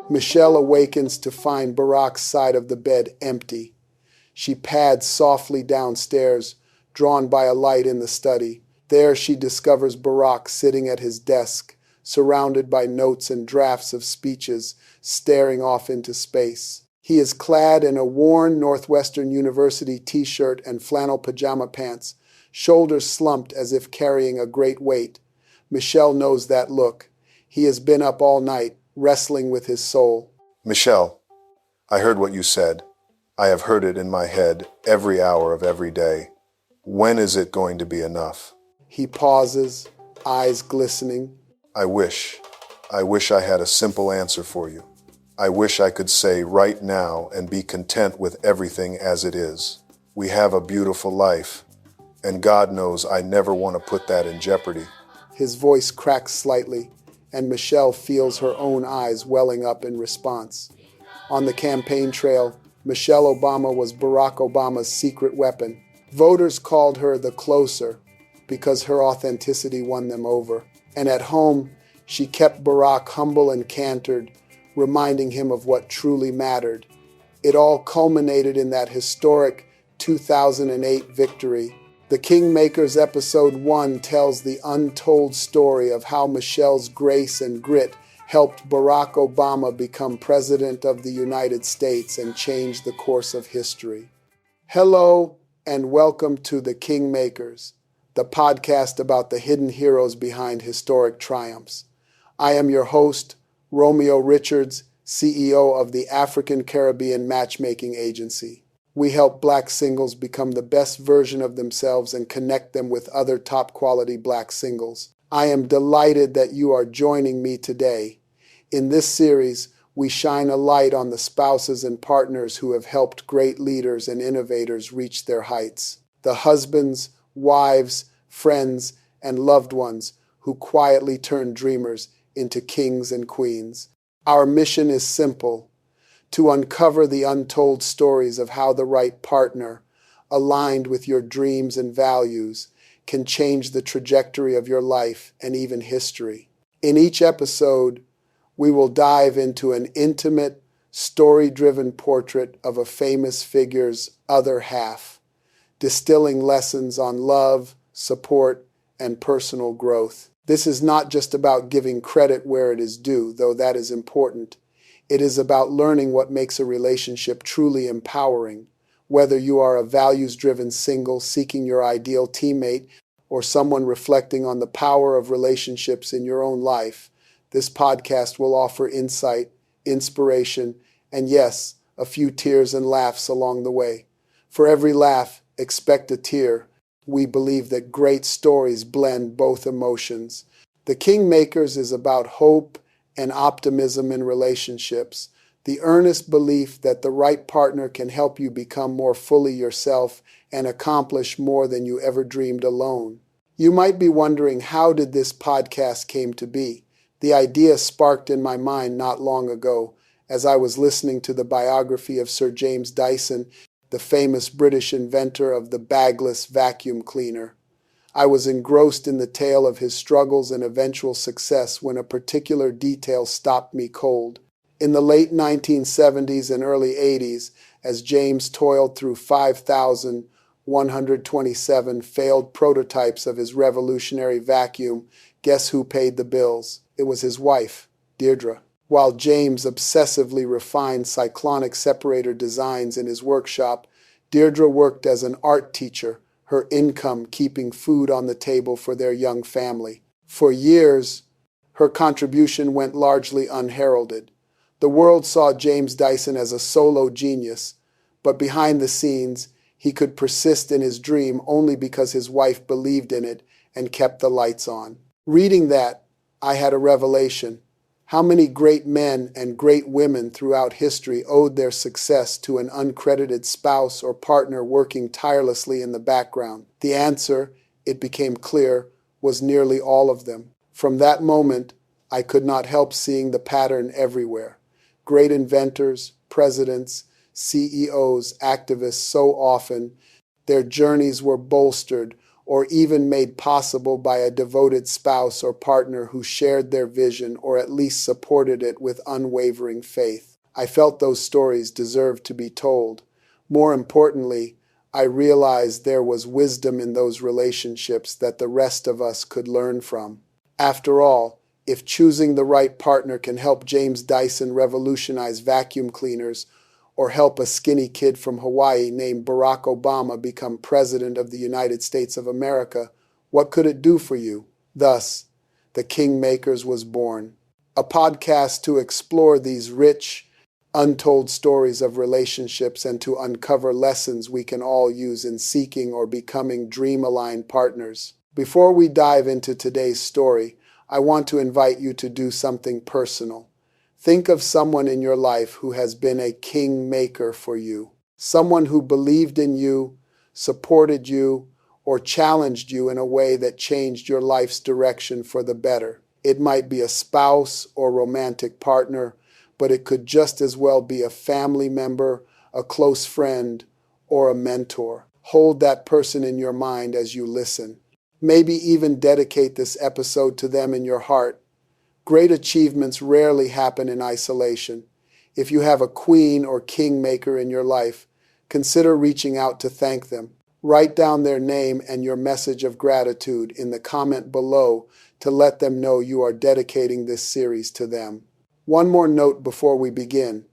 Michelle awakens to find Barack's side of the bed empty. She pads softly downstairs, drawn by a light in the study. There she discovers Barack sitting at his desk, surrounded by notes and drafts of speeches, staring off into space. He is clad in a worn Northwestern University t-shirt and flannel pajama pants, shoulders slumped as if carrying a great weight. Michelle knows that look. He has been up all night, wrestling with his soul. Michelle, I heard what you said. I have heard it in my head every hour of every day. When is it going to be enough? He pauses, eyes glistening. I wish I had a simple answer for you. I wish I could say right now and be content with everything as it is. We have a beautiful life, and God knows I never want to put that in jeopardy. His voice cracks slightly, and Michelle feels her own eyes welling up in response. On the campaign trail, Michelle Obama was Barack Obama's secret weapon. Voters called her the closer because her authenticity won them over. And at home, she kept Barack humble and cantered, reminding him of what truly mattered. It all culminated in that historic 2008 victory. The Kingmakers Episode 1 tells the untold story of how Michelle's grace and grit helped Barack Obama become President of the United States and change the course of history. Hello, and welcome to The Kingmakers, the podcast about the hidden heroes behind historic triumphs. I am your host, Romeo Richards, CEO of the African Caribbean Matchmaking Agency. We help Black singles become the best version of themselves and connect them with other top-quality Black singles. I am delighted that you are joining me today. In this series, we shine a light on the spouses and partners who have helped great leaders and innovators reach their heights. The husbands, wives, friends, and loved ones who quietly turn dreamers into kings and queens. Our mission is simple: to uncover the untold stories of how the right partner, aligned with your dreams and values, can change the trajectory of your life and even history. In each episode, we will dive into an intimate, story-driven portrait of a famous figure's other half, distilling lessons on love, support, and personal growth. This is not just about giving credit where it is due, though that is important. It is about learning what makes a relationship truly empowering. Whether you are a values-driven single seeking your ideal teammate or someone reflecting on the power of relationships in your own life, this podcast will offer insight, inspiration, and yes, a few tears and laughs along the way. For every laugh, expect a tear. We believe that great stories blend both emotions. The Kingmakers is about hope and optimism in relationships, the earnest belief that the right partner can help you become more fully yourself and accomplish more than you ever dreamed alone. You might be wondering, how did this podcast came to be? The idea sparked in my mind not long ago as I was listening to the biography of Sir James Dyson, the famous British inventor of the bagless vacuum cleaner. I was engrossed in the tale of his struggles and eventual success when a particular detail stopped me cold. In the late 1970s and early 80s, as James toiled through 5,127 failed prototypes of his revolutionary vacuum, guess who paid the bills? It was his wife, Deirdre. While James obsessively refined cyclonic separator designs in his workshop, Deirdre worked as an art teacher, her income keeping food on the table for their young family. For years, her contribution went largely unheralded. The world saw James Dyson as a solo genius, but behind the scenes, he could persist in his dream only because his wife believed in it and kept the lights on. Reading that, I had a revelation. How many great men and great women throughout history owed their success to an uncredited spouse or partner working tirelessly in the background? The answer, it became clear, was nearly all of them. From that moment, I could not help seeing the pattern everywhere. Great inventors, presidents, CEOs, activists, so often, their journeys were bolstered or even made possible by a devoted spouse or partner who shared their vision or at least supported it with unwavering faith. I felt those stories deserved to be told. More importantly, I realized there was wisdom in those relationships that the rest of us could learn from. After all, if choosing the right partner can help James Dyson revolutionize vacuum cleaners, or help a skinny kid from Hawaii named Barack Obama become President of the United States of America, what could it do for you? Thus, The Kingmakers was born, a podcast to explore these rich, untold stories of relationships and to uncover lessons we can all use in seeking or becoming dream-aligned partners. Before we dive into today's story, I want to invite you to do something personal. Think of someone in your life who has been a kingmaker for you, someone who believed in you, supported you, or challenged you in a way that changed your life's direction for the better. It might be a spouse or romantic partner, but it could just as well be a family member, a close friend, or a mentor. Hold that person in your mind as you listen. Maybe even dedicate this episode to them in your heart. Great achievements rarely happen in isolation. If you have a queen or kingmaker in your life, consider reaching out to thank them. Write down their name and your message of gratitude in the comment below to let them know you are dedicating this series to them. One more note before we begin.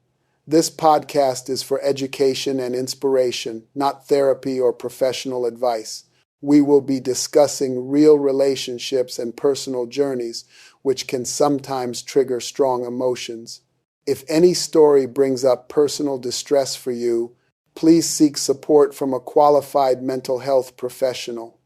This podcast is for education and inspiration, not therapy or professional advice. We will be discussing real relationships and personal journeys, which can sometimes trigger strong emotions. If any story brings up personal distress for you, please seek support from a qualified mental health professional.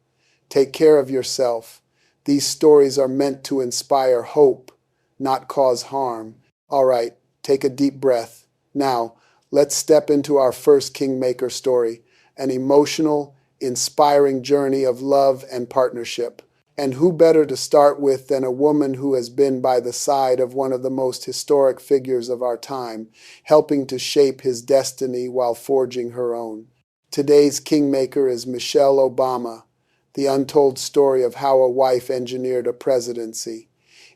Take care of yourself. These stories are meant to inspire hope, not cause harm. All right, take a deep breath. Now, let's step into our first Kingmaker story, an emotional, inspiring journey of love and partnership. And who better to start with than a woman who has been by the side of one of the most historic figures of our time, helping to shape his destiny while forging her own. Today's Kingmaker is Michelle Obama, the untold story of how a wife engineered a presidency.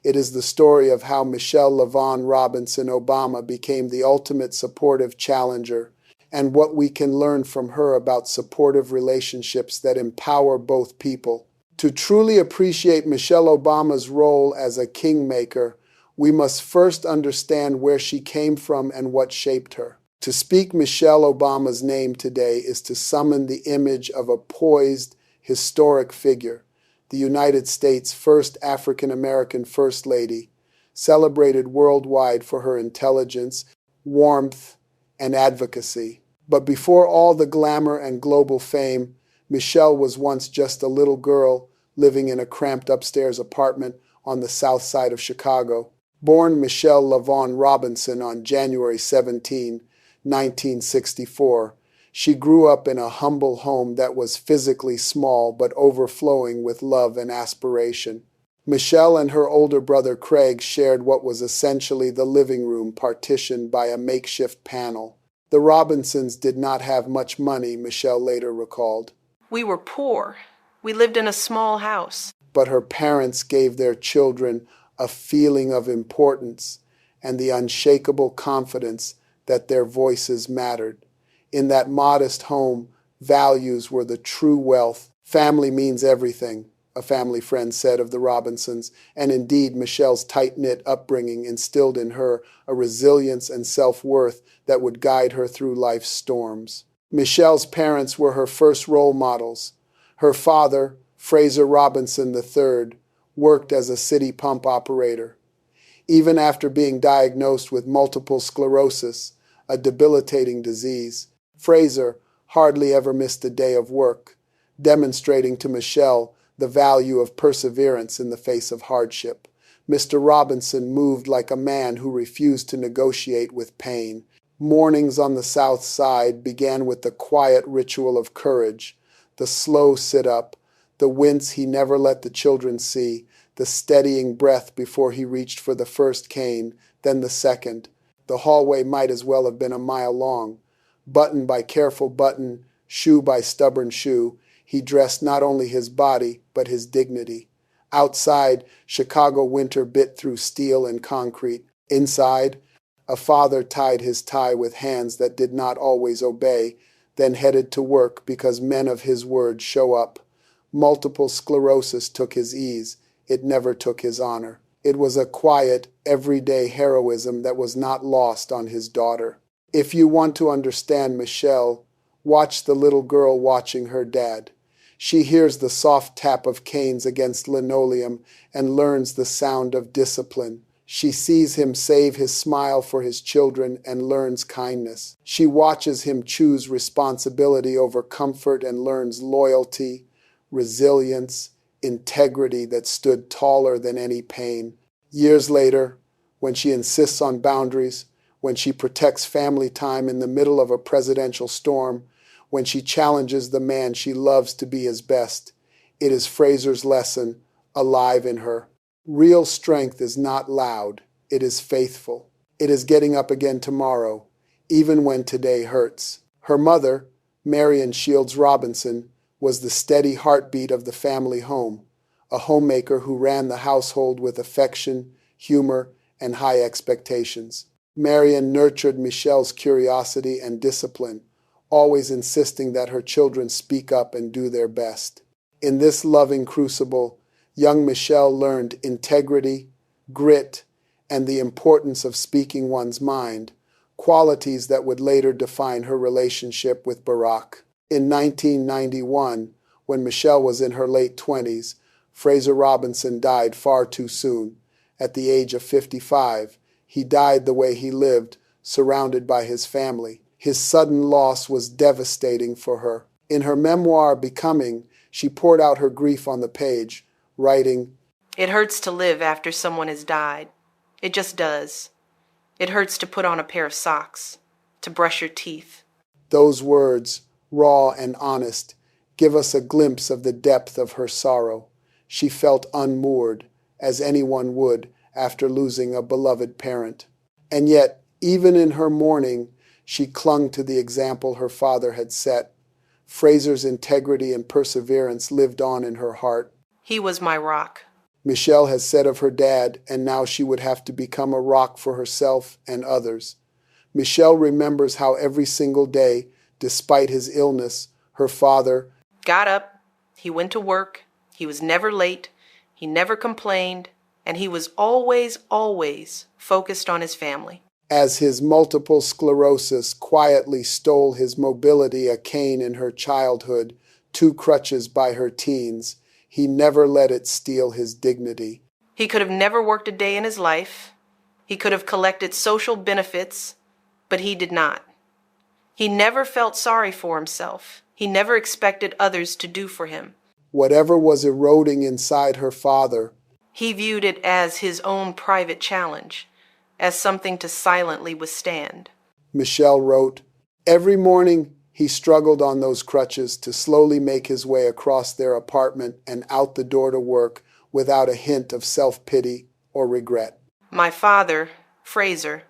It is the story of how Michelle LaVaughn Robinson Obama became the ultimate supportive challenger, and what we can learn from her about supportive relationships that empower both people. To truly appreciate Michelle Obama's role as a kingmaker, we must first understand where she came from and what shaped her. To speak Michelle Obama's name today is to summon the image of a poised, historic figure, the United States' first African-American First Lady, celebrated worldwide for her intelligence, warmth, and advocacy. But before all the glamour and global fame, Michelle was once just a little girl living in a cramped upstairs apartment on the south side of Chicago. Born Michelle LaVaughn Robinson on January 17, 1964, she grew up in a humble home that was physically small but overflowing with love and aspiration. Michelle and her older brother Craig shared what was essentially the living room partitioned by a makeshift panel. The Robinsons did not have much money, Michelle later recalled. We were poor. We lived in a small house. But her parents gave their children a feeling of importance and the unshakable confidence that their voices mattered. In that modest home, values were the true wealth. Family means everything, a family friend said of the Robinsons, and indeed Michelle's tight-knit upbringing instilled in her a resilience and self-worth that would guide her through life's storms. Michelle's parents were her first role models. Her father, Fraser Robinson III, worked as a city pump operator. Even after being diagnosed with multiple sclerosis, a debilitating disease, Fraser hardly ever missed a day of work, demonstrating to Michelle the value of perseverance in the face of hardship. Mr. Robinson moved like a man who refused to negotiate with pain. Mornings on the South Side began with the quiet ritual of courage, the slow sit-up, the wince he never let the children see, the steadying breath before he reached for the first cane, then the second. The hallway might as well have been a mile long. Button by careful button, shoe by stubborn shoe, He dressed not only his body, but his dignity. Outside, Chicago winter bit through steel and concrete. Inside, a father tied his tie with hands that did not always obey, then headed to work because men of his word show up. Multiple sclerosis took his ease. It never took his honor. It was a quiet, everyday heroism that was not lost on his daughter. If you want to understand Michelle, watch the little girl watching her dad. She hears the soft tap of canes against linoleum and learns the sound of discipline. She sees him save his smile for his children and learns kindness. She watches him choose responsibility over comfort and learns loyalty, resilience, integrity that stood taller than any pain. Years later, when she insists on boundaries, when she protects family time in the middle of a presidential storm, when she challenges the man she loves to be his best, it is Fraser's lesson alive in her. Real strength is not loud, it is faithful. It is getting up again tomorrow, even when today hurts. Her mother, Marion Shields Robinson, was the steady heartbeat of the family home, a homemaker who ran the household with affection, humor, and high expectations. Marion nurtured Michelle's curiosity and discipline, always insisting that her children speak up and do their best. In this loving crucible, young Michelle learned integrity, grit, and the importance of speaking one's mind, qualities that would later define her relationship with Barack. In 1991, when Michelle was in her late 20s, Fraser Robinson died far too soon. At the age of 55, he died the way he lived, surrounded by his family. His sudden loss was devastating for her. In her memoir, Becoming, she poured out her grief on the page, writing, "It hurts to live after someone has died. It just does. It hurts to put on a pair of socks, to brush your teeth." Those words, raw and honest, give us a glimpse of the depth of her sorrow. She felt unmoored, as anyone would after losing a beloved parent. And yet, even in her mourning, she clung to the example her father had set. Fraser's integrity and perseverance lived on in her heart. "He was my rock." Michelle has said of her dad, and now she would have to become a rock for herself and others. Michelle remembers how every single day, despite his illness, her father got up, he went to work, he was never late, he never complained, and he was always, always focused on his family. As his multiple sclerosis quietly stole his mobility, a cane in her childhood, 2 crutches by her teens, he never let it steal his dignity. He could have never worked a day in his life. He could have collected social benefits, but he did not. He never felt sorry for himself. He never expected others to do for him. Whatever was eroding inside her father, he viewed it as his own private challenge, as something to silently withstand. Michelle wrote, every morning he struggled on those crutches to slowly make his way across their apartment and out the door to work without a hint of self-pity or regret. My father, Fraser,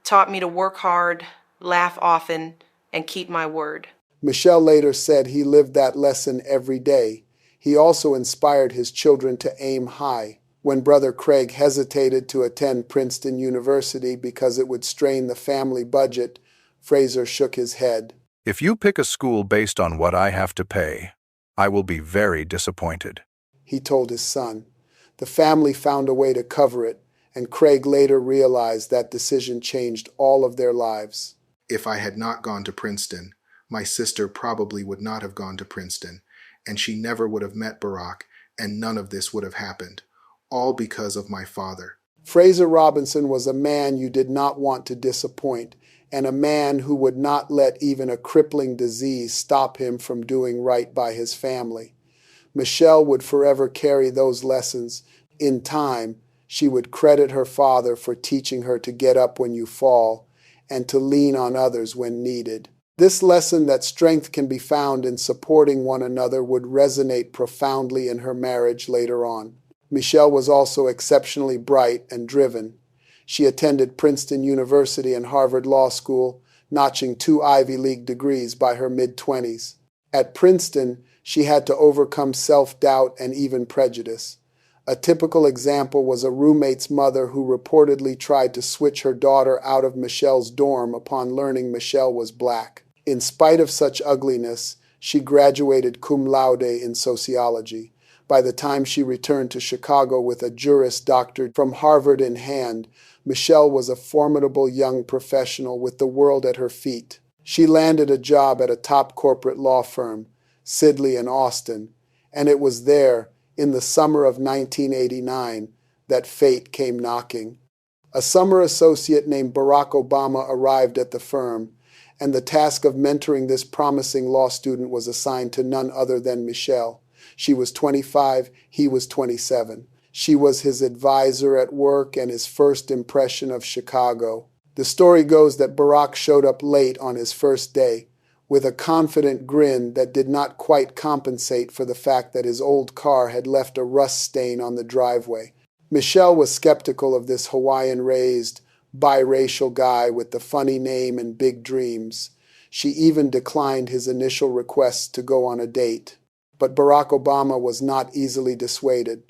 taught me to work hard, laugh often, and keep my word. Michelle later said he lived that lesson every day. He also inspired his children to aim high. When brother Craig hesitated to attend Princeton University because it would strain the family budget, Fraser shook his head. If you pick a school based on what I have to pay, I will be very disappointed, he told his son. The family found a way to cover it, and Craig later realized that decision changed all of their lives. If I had not gone to Princeton, my sister probably would not have gone to Princeton, and she never would have met Barack, and none of this would have happened. All because of my father. Fraser Robinson was a man you did not want to disappoint, and a man who would not let even a crippling disease stop him from doing right by his family. Michelle would forever carry those lessons. In time, she would credit her father for teaching her to get up when you fall and to lean on others when needed. This lesson that strength can be found in supporting one another would resonate profoundly in her marriage later on. Michelle was also exceptionally bright and driven. She attended Princeton University and Harvard Law School, notching 2 Ivy League degrees by her mid-20s. At Princeton, She had to overcome self-doubt and even prejudice. A typical example was a roommate's mother who reportedly tried to switch her daughter out of Michelle's dorm upon learning Michelle was black. In spite of such ugliness, she graduated cum laude in sociology. By the time she returned to Chicago with a Juris Doctor from Harvard in hand, Michelle was a formidable young professional with the world at her feet. She landed a job at a top corporate law firm, Sidley and Austin, and it was there, in the summer of 1989, that fate came knocking. A summer associate named Barack Obama arrived at the firm, and the task of mentoring this promising law student was assigned to none other than Michelle. She was 25, he was 27. She was his advisor at work and his first impression of Chicago. The story goes that Barack showed up late on his first day, with a confident grin that did not quite compensate for the fact that his old car had left a rust stain on the driveway. Michelle was skeptical of this Hawaiian-raised, biracial guy with the funny name and big dreams. She even declined his initial request to go on a date. But Barack Obama was not easily dissuaded.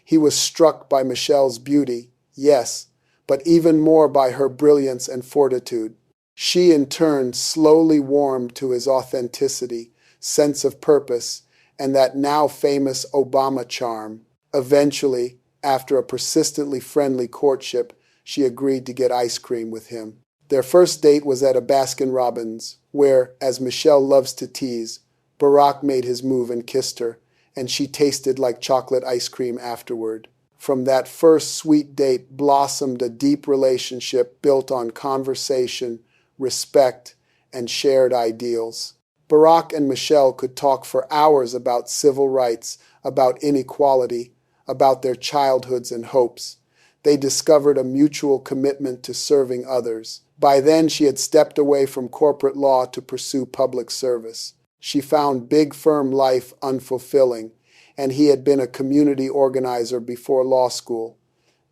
He was struck by Michelle's beauty, yes, but even more by her brilliance and fortitude. She, in turn, slowly warmed to his authenticity, sense of purpose, and that now famous Obama charm. Eventually, after a persistently friendly courtship, she agreed to get ice cream with him. Their first date was at a Baskin-Robbins, where, as Michelle loves to tease, Barack made his move and kissed her, and she tasted like chocolate ice cream afterward. From that first sweet date blossomed a deep relationship built on conversation, respect, and shared ideals. Barack and Michelle could talk for hours about civil rights, about inequality, about their childhoods and hopes. They discovered a mutual commitment to serving others. By then, she had stepped away from corporate law to pursue public service. She found big firm life unfulfilling, and he had been a community organizer before law school.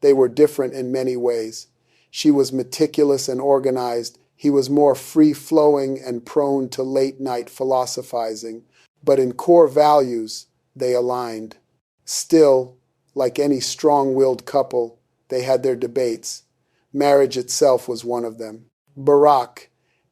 They were different in many ways. She was meticulous and organized. He was more free-flowing and prone to late-night philosophizing, but in core values, they aligned. Still, like any strong-willed couple, they had their debates. Marriage itself was one of them. Barack,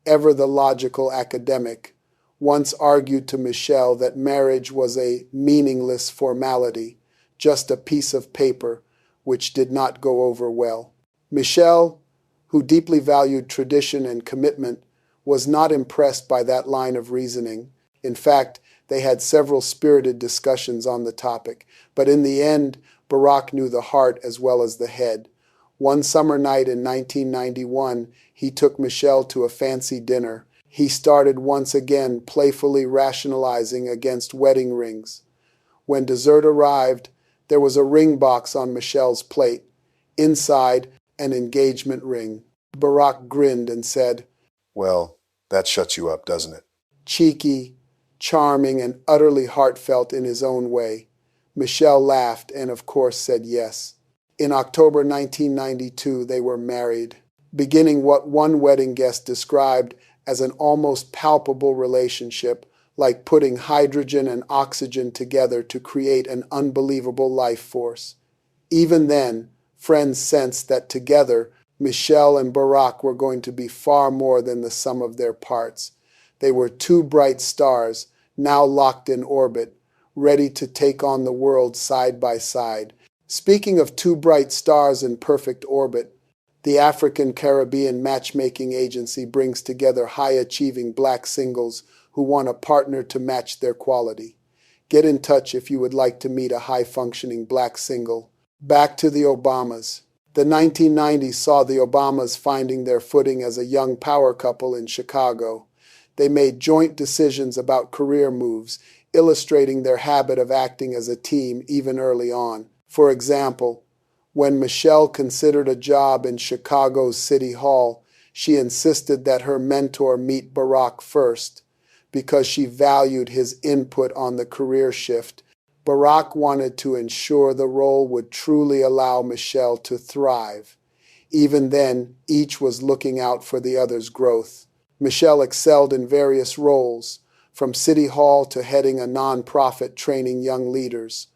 ever the logical academic, once argued to Michelle that marriage was a meaningless formality, just a piece of paper, which did not go over well. Michelle, who deeply valued tradition and commitment, was not impressed by that line of reasoning. In fact, they had several spirited discussions on the topic, but in the end, Barack knew the heart as well as the head. One summer night in 1991, he took Michelle to a fancy dinner. He started once again playfully rationalizing against wedding rings. When dessert arrived, there was a ring box on Michelle's plate. Inside, an engagement ring. Barack grinned and said, "Well, that shuts you up, doesn't it?" Cheeky, charming, and utterly heartfelt in his own way. Michelle laughed and, of course, said yes. In October 1992, they were married, beginning what one wedding guest described as an almost palpable relationship, like putting hydrogen and oxygen together to create an unbelievable life force. Even then, friends sensed that together, Michelle and Barack were going to be far more than the sum of their parts. They were two bright stars, now locked in orbit, ready to take on the world side by side. Speaking of two bright stars in perfect orbit, the African-Caribbean matchmaking agency brings together high-achieving black singles who want a partner to match their quality. Get in touch if you would like to meet a high-functioning black single. Back to the Obamas. The 1990s saw the Obamas finding their footing as a young power couple in Chicago. They made joint decisions about career moves, illustrating their habit of acting as a team even early on. For example, when Michelle considered a job in Chicago's City Hall, she insisted that her mentor meet Barack first because she valued his input on the career shift. Barack wanted to ensure the role would truly allow Michelle to thrive. Even then, each was looking out for the other's growth. Michelle excelled in various roles, from city hall to heading a non-profit training young leaders,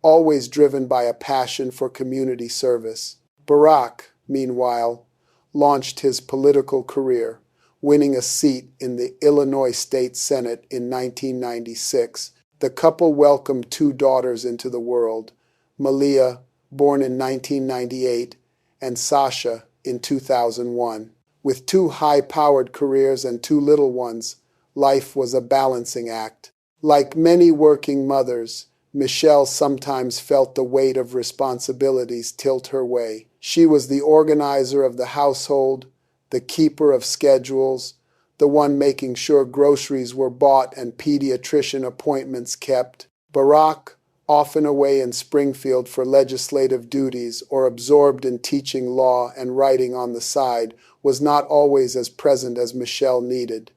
always driven by a passion for community service. Barack, meanwhile, launched his political career, winning a seat in the Illinois State Senate in 1996. The couple welcomed two daughters into the world, Malia, born in 1998, and Sasha in 2001. With two high-powered careers and two little ones, life was a balancing act. Like many working mothers, Michelle sometimes felt the weight of responsibilities tilt her way. She was the organizer of the household, the keeper of schedules, the one making sure groceries were bought and pediatrician appointments kept. Barack, often away in Springfield for legislative duties or absorbed in teaching law and writing on the side, was not always as present as Michelle needed.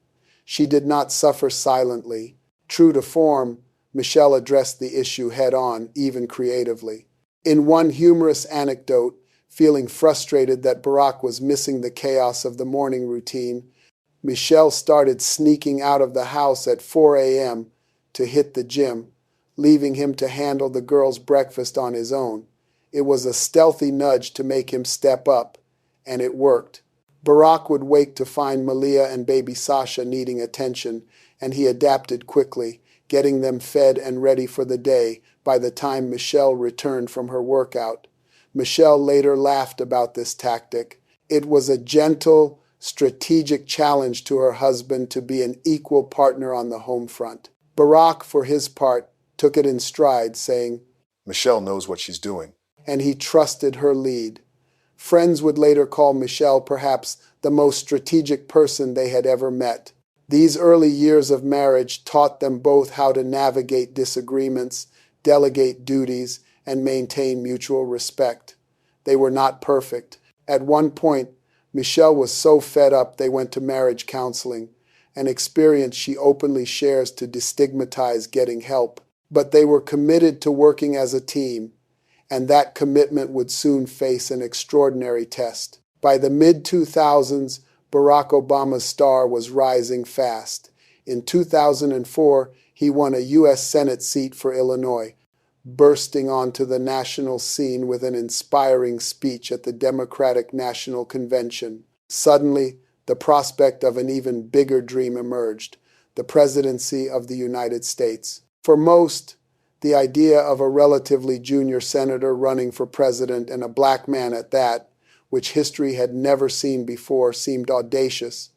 She did not suffer silently. True to form, Michelle addressed the issue head-on, even creatively. In one humorous anecdote, feeling frustrated that Barack was missing the chaos of the morning routine, Michelle started sneaking out of the house at 4 a.m. to hit the gym, leaving him to handle the girls' breakfast on his own. It was a stealthy nudge to make him step up, and it worked. Barack would wake to find Malia and baby Sasha needing attention, and he adapted quickly, getting them fed and ready for the day by the time Michelle returned from her workout. Michelle later laughed about this tactic. It was a gentle, strategic challenge to her husband to be an equal partner on the home front. Barack, for his part, took it in stride, saying, Michelle knows what she's doing. And he trusted her lead. Friends would later call Michelle perhaps the most strategic person they had ever met. These early years of marriage taught them both how to navigate disagreements, delegate duties, and maintain mutual respect. They were not perfect. At one point, Michelle was so fed up they went to marriage counseling, an experience she openly shares to destigmatize getting help. But they were committed to working as a team, and that commitment would soon face an extraordinary test. By the mid-2000s, Barack Obama's star was rising fast. In 2004, he won a U.S. Senate seat for Illinois, bursting onto the national scene with an inspiring speech at the Democratic National Convention. Suddenly, the prospect of an even bigger dream emerged, the presidency of the United States. For most, the idea of a relatively junior senator running for president, and a black man at that, which history had never seen before, seemed audacious,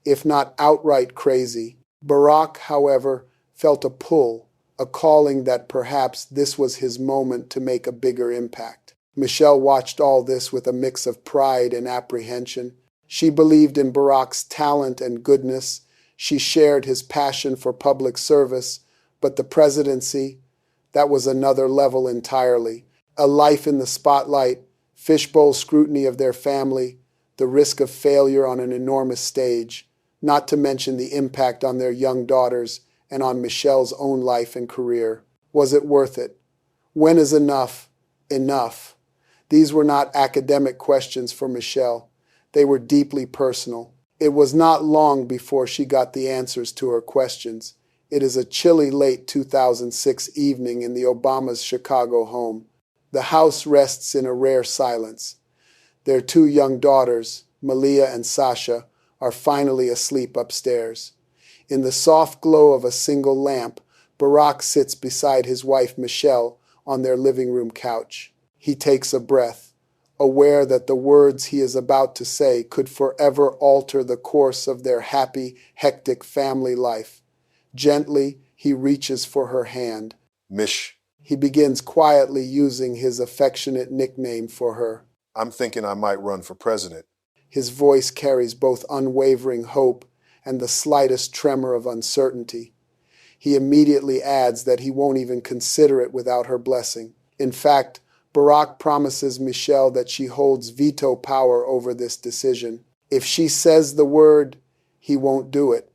if not outright crazy. Barack, however, felt a pull, a calling that perhaps this was his moment to make a bigger impact. Michelle watched all this with a mix of pride and apprehension. She believed in Barack's talent and goodness. She shared his passion for public service, but the presidency, that was another level entirely. A life in the spotlight, fishbowl scrutiny of their family, the risk of failure on an enormous stage, not to mention the impact on their young daughters and on Michelle's own life and career. Was it worth it? When is enough enough? These were not academic questions for Michelle. They were deeply personal. It was not long before she got the answers to her questions. It is a chilly late 2006 evening in the Obamas' Chicago home. The house rests in a rare silence. Their two young daughters, Malia and Sasha, are finally asleep upstairs. In the soft glow of a single lamp, Barack sits beside his wife Michelle on their living room couch. He takes a breath, aware that the words he is about to say could forever alter the course of their happy, hectic family life. Gently, he reaches for her hand. Mish, He begins quietly using his affectionate nickname for her. I'm thinking I might run for president. His voice carries both unwavering hope and the slightest tremor of uncertainty. He immediately adds that he won't even consider it without her blessing. In fact, Barack promises Michelle that she holds veto power over this decision. If she says the word, he won't do it.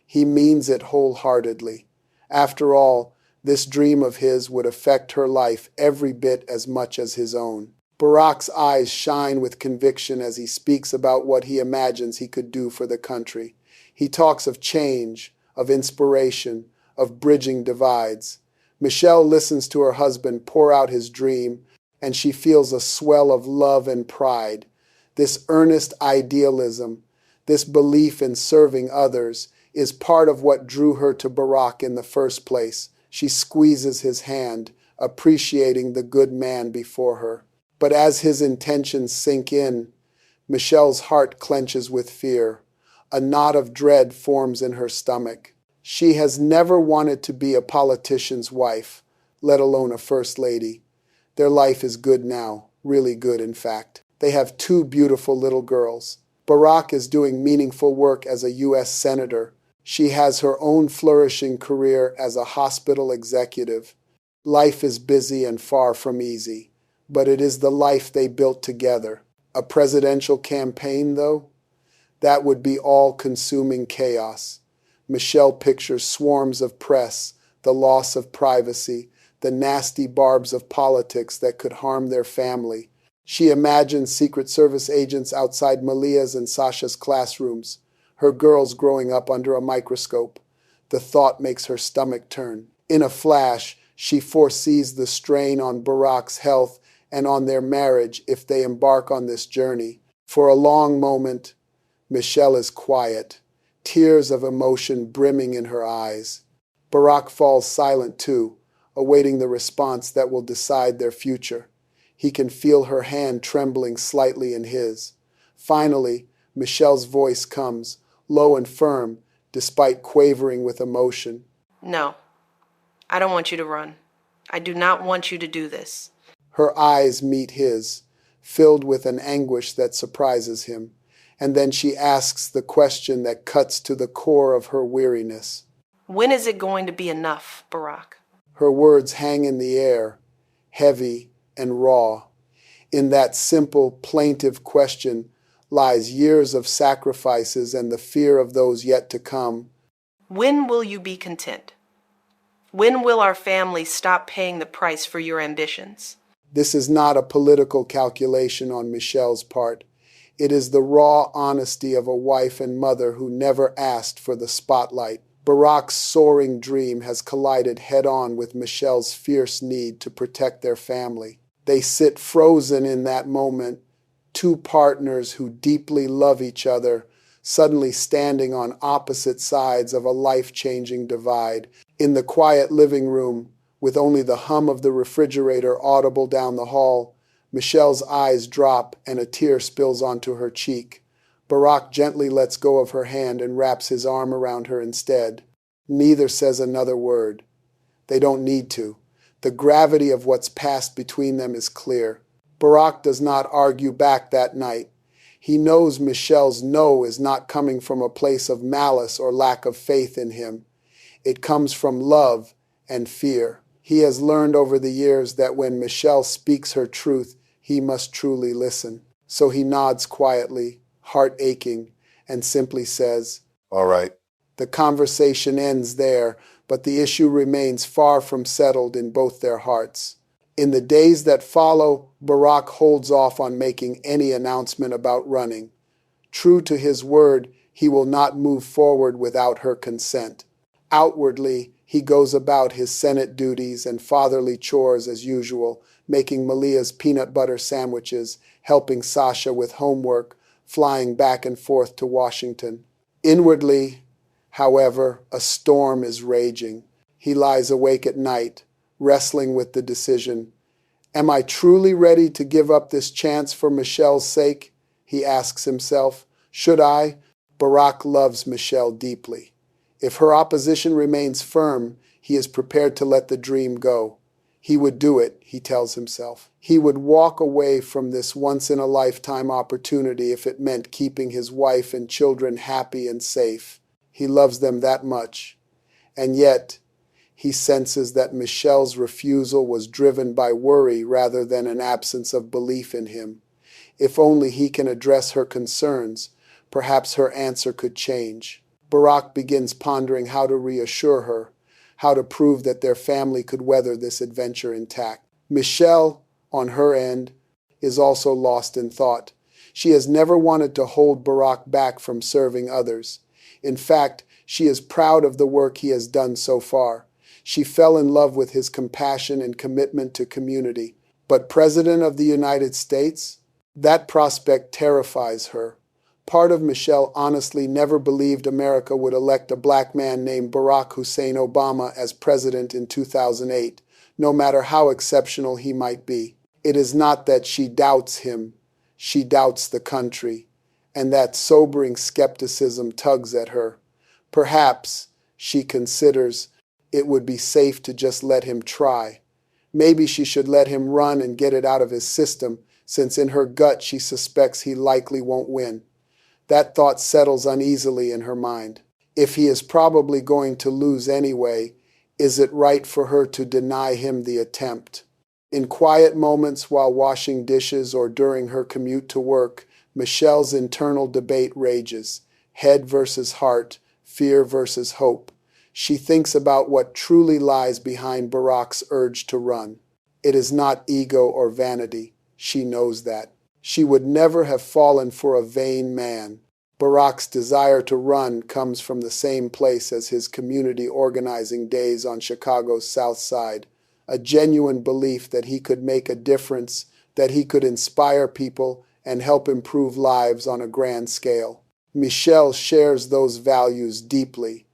He means it wholeheartedly. After all, this dream of his would affect her life every bit as much as his own. Barack's eyes shine with conviction as he speaks about what he imagines he could do for the country. He talks of change, of inspiration, of bridging divides. Michelle listens to her husband pour out his dream, and she feels a swell of love and pride. This earnest idealism, this belief in serving others, is part of what drew her to Barack in the first place. She squeezes his hand, appreciating the good man before her. But as his intentions sink in, Michelle's heart clenches with fear. A knot of dread forms in her stomach. She has never wanted to be a politician's wife, let alone a first lady. Their life is good now, really good in fact. They have two beautiful little girls. Barack is doing meaningful work as a U.S. senator. She has her own flourishing career as a hospital executive. Life is busy and far from easy, but it is the life they built together. A presidential campaign, though? That would be all-consuming chaos. Michelle pictures swarms of press, the loss of privacy, the nasty barbs of politics that could harm their family. She imagines Secret Service agents outside Malia's and Sasha's classrooms, her girls growing up under a microscope. The thought makes her stomach turn. In a flash, she foresees the strain on Barack's health and on their marriage if they embark on this journey. For a long moment, Michelle is quiet, tears of emotion brimming in her eyes. Barack falls silent too, awaiting the response that will decide their future. He can feel her hand trembling slightly in his. Finally, Michelle's voice comes, low and firm, despite quavering with emotion. No, I don't want you to run. I do not want you to do this. Her eyes meet his, filled with an anguish that surprises him, and then she asks the question that cuts to the core of her weariness. When is it going to be enough, Barack? Her words hang in the air, heavy and raw. In that simple, plaintive question lies years of sacrifices and the fear of those yet to come. When will you be content? When will our family stop paying the price for your ambitions? This is not a political calculation on Michelle's part. It is the raw honesty of a wife and mother who never asked for the spotlight. Barack's soaring dream has collided head-on with Michelle's fierce need to protect their family. They sit frozen in that moment, two partners who deeply love each other, suddenly standing on opposite sides of a life-changing divide. In the quiet living room, with only the hum of the refrigerator audible down the hall, Michelle's eyes drop and a tear spills onto her cheek. Barack gently lets go of her hand and wraps his arm around her instead. Neither says another word. They don't need to. The gravity of what's passed between them is clear. Barack does not argue back that night. He knows Michelle's no is not coming from a place of malice or lack of faith in him. It comes from love and fear. He has learned over the years that when Michelle speaks her truth, he must truly listen. So he nods quietly, heart aching, and simply says, "All right." The conversation ends there, but the issue remains far from settled in both their hearts. In the days that follow, Barack holds off on making any announcement about running. True to his word, he will not move forward without her consent. Outwardly, he goes about his Senate duties and fatherly chores as usual, making Malia's peanut butter sandwiches, helping Sasha with homework, flying back and forth to Washington. Inwardly, however, a storm is raging. He lies awake at night, wrestling with the decision. Am I truly ready to give up this chance for Michelle's sake? He asks himself. Should I? Barack loves Michelle deeply. If her opposition remains firm, he is prepared to let the dream go. He would do it, he tells himself. He would walk away from this once-in-a-lifetime opportunity if it meant keeping his wife and children happy and safe. He loves them that much. And yet, he senses that Michelle's refusal was driven by worry rather than an absence of belief in him. If only he can address her concerns, perhaps her answer could change. Barack begins pondering how to reassure her, how to prove that their family could weather this adventure intact. Michelle, on her end, is also lost in thought. She has never wanted to hold Barack back from serving others. In fact, She is proud of the work he has done so far. She fell in love with his compassion and commitment to community. But President of the United States? That prospect terrifies her. Part of Michelle honestly never believed America would elect a black man named Barack Hussein Obama as president in 2008, no matter how exceptional he might be. It is not that she doubts him, she doubts the country, and that sobering skepticism tugs at her. Perhaps, she considers, it would be safe to just let him try. Maybe she should let him run and get it out of his system, since in her gut she suspects he likely won't win. That thought settles uneasily in her mind. If he is probably going to lose anyway, is it right for her to deny him the attempt? In quiet moments while washing dishes or during her commute to work, Michelle's internal debate rages. Head versus heart, fear versus hope. She thinks about what truly lies behind Barack's urge to run. It is not ego or vanity. She knows that. She would never have fallen for a vain man. Barack's desire to run comes from the same place as his community organizing days on Chicago's South Side, a genuine belief that he could make a difference, that he could inspire people and help improve lives on a grand scale. Michelle shares those values deeply.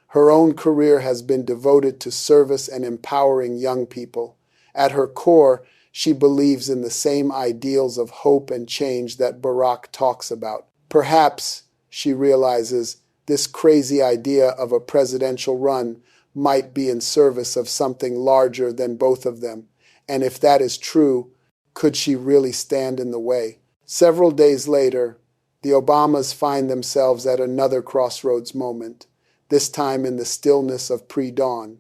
Her own career has been devoted to service and empowering young people. At her core, she believes in the same ideals of hope and change that Barack talks about. Perhaps, she realizes, this crazy idea of a presidential run might be in service of something larger than both of them. And if that is true, could she really stand in the way? Several days later, the Obamas find themselves at another crossroads moment, this time in the stillness of pre-dawn.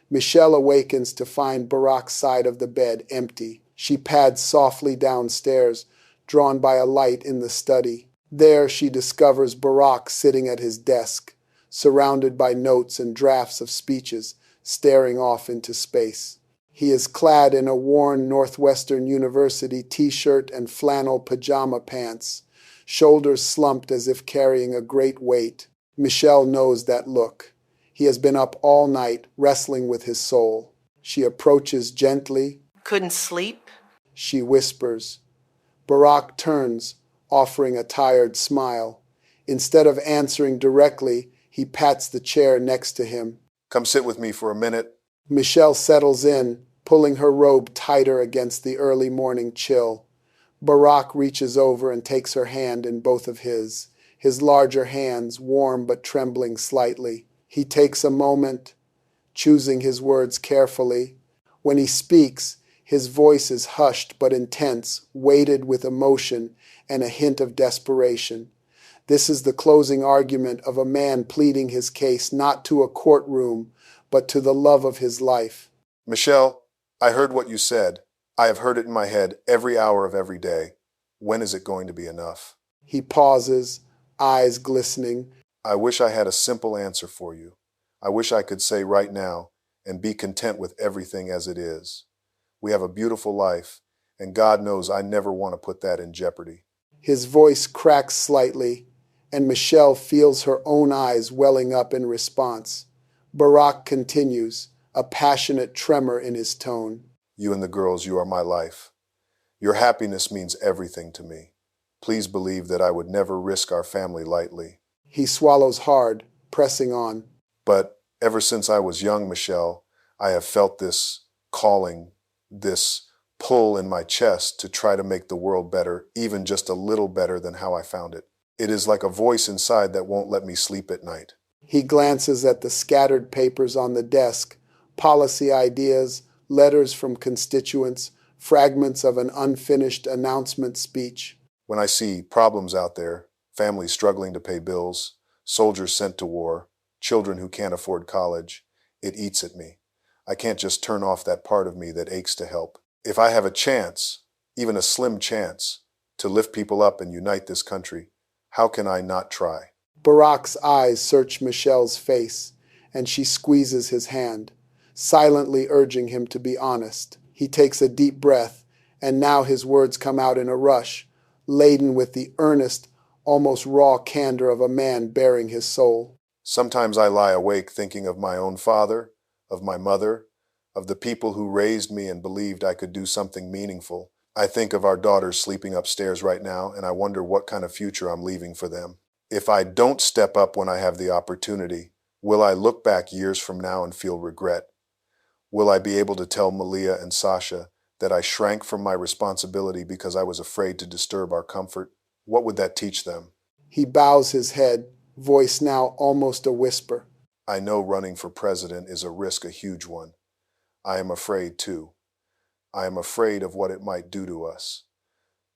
Michelle awakens to find Barack's side of the bed empty. She pads softly downstairs, drawn by a light in the study. There she discovers Barack sitting at his desk, surrounded by notes and drafts of speeches, staring off into space. He is clad in a worn Northwestern University t-shirt and flannel pajama pants, shoulders slumped as if carrying a great weight. Michelle knows that look. He has been up all night, wrestling with his soul. She approaches gently. Couldn't sleep? She whispers. Barack turns, offering a tired smile. Instead of answering directly, he pats the chair next to him. Come sit with me for a minute. Michelle settles in, pulling her robe tighter against the early morning chill. Barack reaches over and takes her hand in both of his larger hands warm but trembling slightly. He takes a moment, choosing his words carefully. When he speaks, his voice is hushed but intense, weighted with emotion and a hint of desperation. This is the closing argument of a man pleading his case not to a courtroom, but to the love of his life. Michelle, I heard what you said. I have heard it in my head every hour of every day. When is it going to be enough? He pauses, eyes glistening. I wish I had a simple answer for you. I wish I could say right now and be content with everything as it is. We have a beautiful life, and God knows I never want to put that in jeopardy. His voice cracks slightly, and Michelle feels her own eyes welling up in response. Barack continues, a passionate tremor in his tone. You and the girls, you are my life. Your happiness means everything to me. Please believe that I would never risk our family lightly. He swallows hard, pressing on. But ever since I was young, Michelle, I have felt this calling, this pull in my chest to try to make the world better, even just a little better than how I found it. It is like a voice inside that won't let me sleep at night. He glances at the scattered papers on the desk, policy ideas, letters from constituents, fragments of an unfinished announcement speech. When I see problems out there, families struggling to pay bills, soldiers sent to war, children who can't afford college, it eats at me. I can't just turn off that part of me that aches to help. If I have a chance, even a slim chance, to lift people up and unite this country, how can I not try? Barack's eyes search Michelle's face, and she squeezes his hand, silently urging him to be honest. He takes a deep breath, and now his words come out in a rush, laden with the earnest, almost raw candor of a man bearing his soul. Sometimes I lie awake thinking of my own father, of my mother, of the people who raised me and believed I could do something meaningful. I think of our daughters sleeping upstairs right now, and I wonder what kind of future I'm leaving for them. If I don't step up when I have the opportunity, will I look back years from now and feel regret? Will I be able to tell Malia and Sasha that I shrank from my responsibility because I was afraid to disturb our comfort? What would that teach them? He bows his head, voice now almost a whisper. I know running for president is a risk, a huge one. I am afraid too. I am afraid of what it might do to us.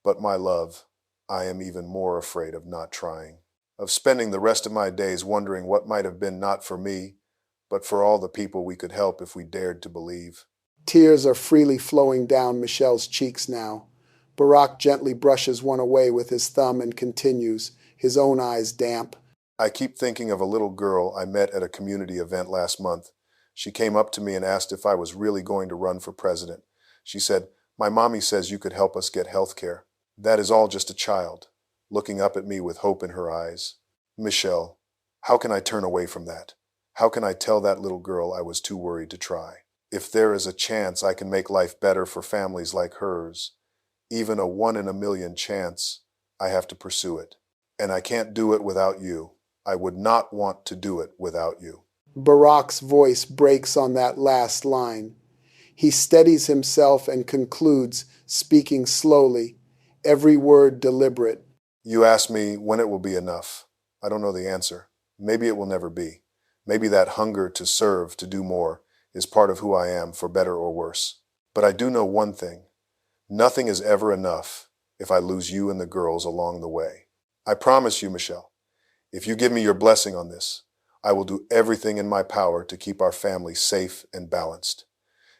But my love, I am even more afraid of not trying, of spending the rest of my days wondering what might have been not for me, but for all the people we could help if we dared to believe. Tears are freely flowing down Michelle's cheeks now. Barack gently brushes one away with his thumb and continues, his own eyes damp. I keep thinking of a little girl I met at a community event last month. She came up to me and asked if I was really going to run for president. She said, "My mommy says you could help us get health care." That is all just a child, looking up at me with hope in her eyes. Michelle, how can I turn away from that? How can I tell that little girl I was too worried to try? If there is a chance I can make life better for families like hers, even a 1 in a million chance, I have to pursue it. And I can't do it without you. I would not want to do it without you. Barack's voice breaks on that last line. He steadies himself and concludes, speaking slowly, every word deliberate. You ask me when it will be enough. I don't know the answer. Maybe it will never be. Maybe that hunger to serve, to do more, is part of who I am, for better or worse. But I do know one thing. Nothing is ever enough if I lose you and the girls along the way. I promise you, Michelle, if you give me your blessing on this, I will do everything in my power to keep our family safe and balanced.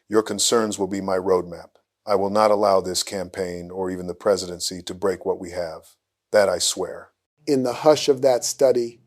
Your concerns will be my roadmap. I will not allow this campaign or even the presidency to break what we have. That I swear. In the hush of that study,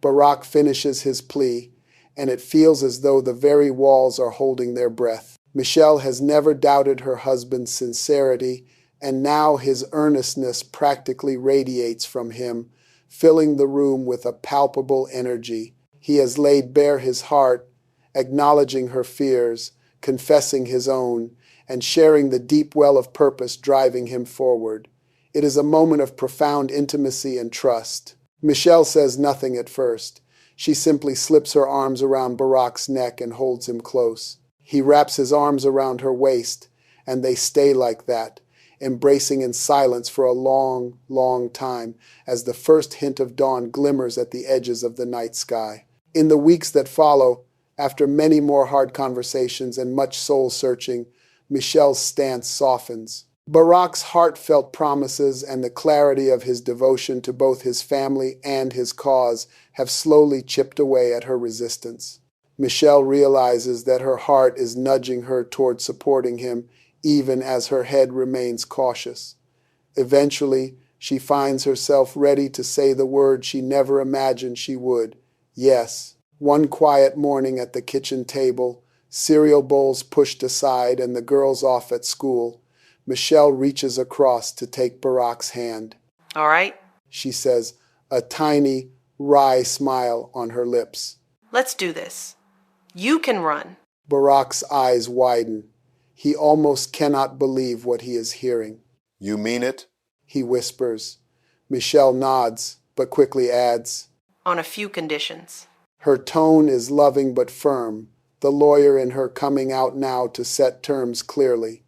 Barack finishes his plea, and it feels as though the very walls are holding their breath. Michelle has never doubted her husband's sincerity, and now his earnestness practically radiates from him, filling the room with a palpable energy. He has laid bare his heart, acknowledging her fears, confessing his own, and sharing the deep well of purpose driving him forward. It is a moment of profound intimacy and trust. Michelle says nothing at first. She simply slips her arms around Barack's neck and holds him close. He wraps his arms around her waist, and they stay like that, embracing in silence for a long, long time as the first hint of dawn glimmers at the edges of the night sky. In the weeks that follow, after many more hard conversations and much soul-searching, Michelle's stance softens. Barack's heartfelt promises and the clarity of his devotion to both his family and his cause have slowly chipped away at her resistance. Michelle realizes that her heart is nudging her toward supporting him, even as her head remains cautious. Eventually, she finds herself ready to say the word she never imagined she would, yes. One quiet morning at the kitchen table, cereal bowls pushed aside and the girls off at school, Michelle reaches across to take Barack's hand. All right, She says, a tiny, wry smile on her lips. let's do this. You can run. Barack's eyes widen. He almost cannot believe what he is hearing. You mean it? He whispers. Michelle nods, but quickly adds. On a few conditions. Her tone is loving but firm, the lawyer in her coming out now to set terms clearly.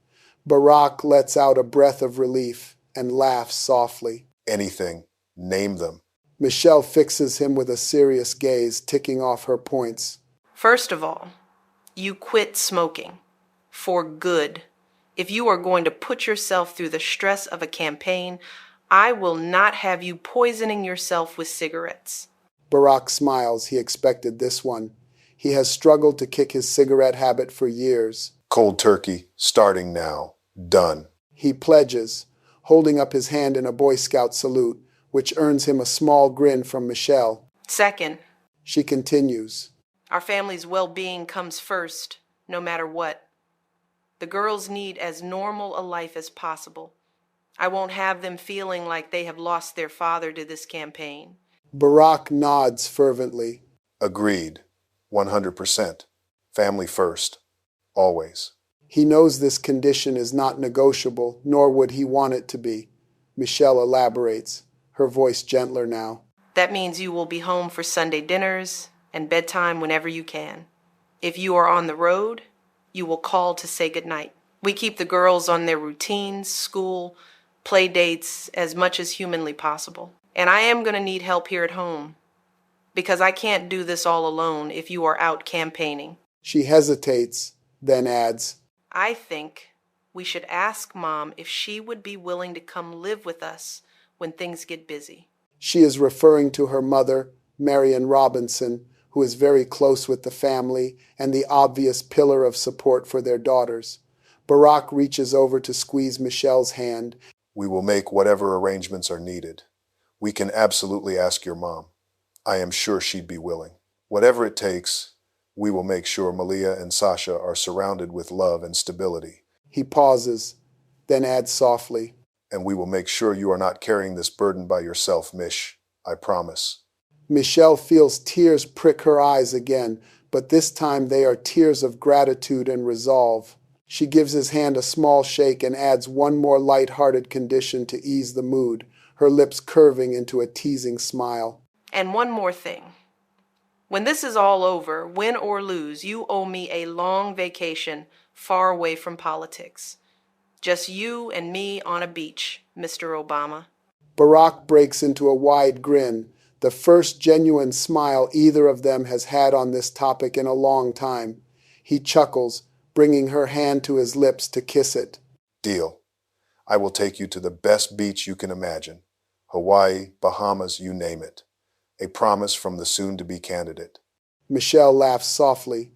Barack lets out a breath of relief and laughs softly. Anything. Name them. Michelle fixes him with a serious gaze, ticking off her points. First of all, you quit smoking. For good. If you are going to put yourself through the stress of a campaign, I will not have you poisoning yourself with cigarettes. Barack smiles. He expected this one. He has struggled to kick his cigarette habit for years. Cold turkey. Starting now. Done. He pledges, holding up his hand in a Boy Scout salute, which earns him a small grin from Michelle. Second, She continues. our family's well-being comes first, no matter what. The girls need as normal a life as possible. I won't have them feeling like they have lost their father to this campaign. Barack nods fervently. Agreed. 100%. Family first. Always. He knows this condition is not negotiable, nor would he want it to be. Michelle elaborates, her voice gentler now. That means you will be home for Sunday dinners and bedtime whenever you can. If you are on the road, you will call to say goodnight. We keep the girls on their routines, school, play dates as much as humanly possible. And I am going to need help here at home because I can't do this all alone if you are out campaigning. She hesitates, then adds, I think we should ask Mom if she would be willing to come live with us when things get busy. She is referring to her mother, Marion Robinson, who is very close with the family and the obvious pillar of support for their daughters. Barack reaches over to squeeze Michelle's hand. We will make whatever arrangements are needed. We can absolutely ask your mom. I am sure she'd be willing. Whatever it takes, we will make sure Malia and Sasha are surrounded with love and stability. He pauses, then adds softly, And we will make sure you are not carrying this burden by yourself, Mish. I promise. Michelle feels tears prick her eyes again, but this time they are tears of gratitude and resolve. She gives his hand a small shake and adds one more light-hearted condition to ease the mood, her lips curving into a teasing smile. And one more thing. When this is all over, win or lose, you owe me a long vacation far away from politics. Just you and me on a beach, Mr. Obama. Barack breaks into a wide grin, the first genuine smile either of them has had on this topic in a long time. He chuckles, bringing her hand to his lips to kiss it. Deal. I will take you to the best beach you can imagine. Hawaii, Bahamas, you name it. A promise from the soon-to-be candidate. Michelle laughs softly,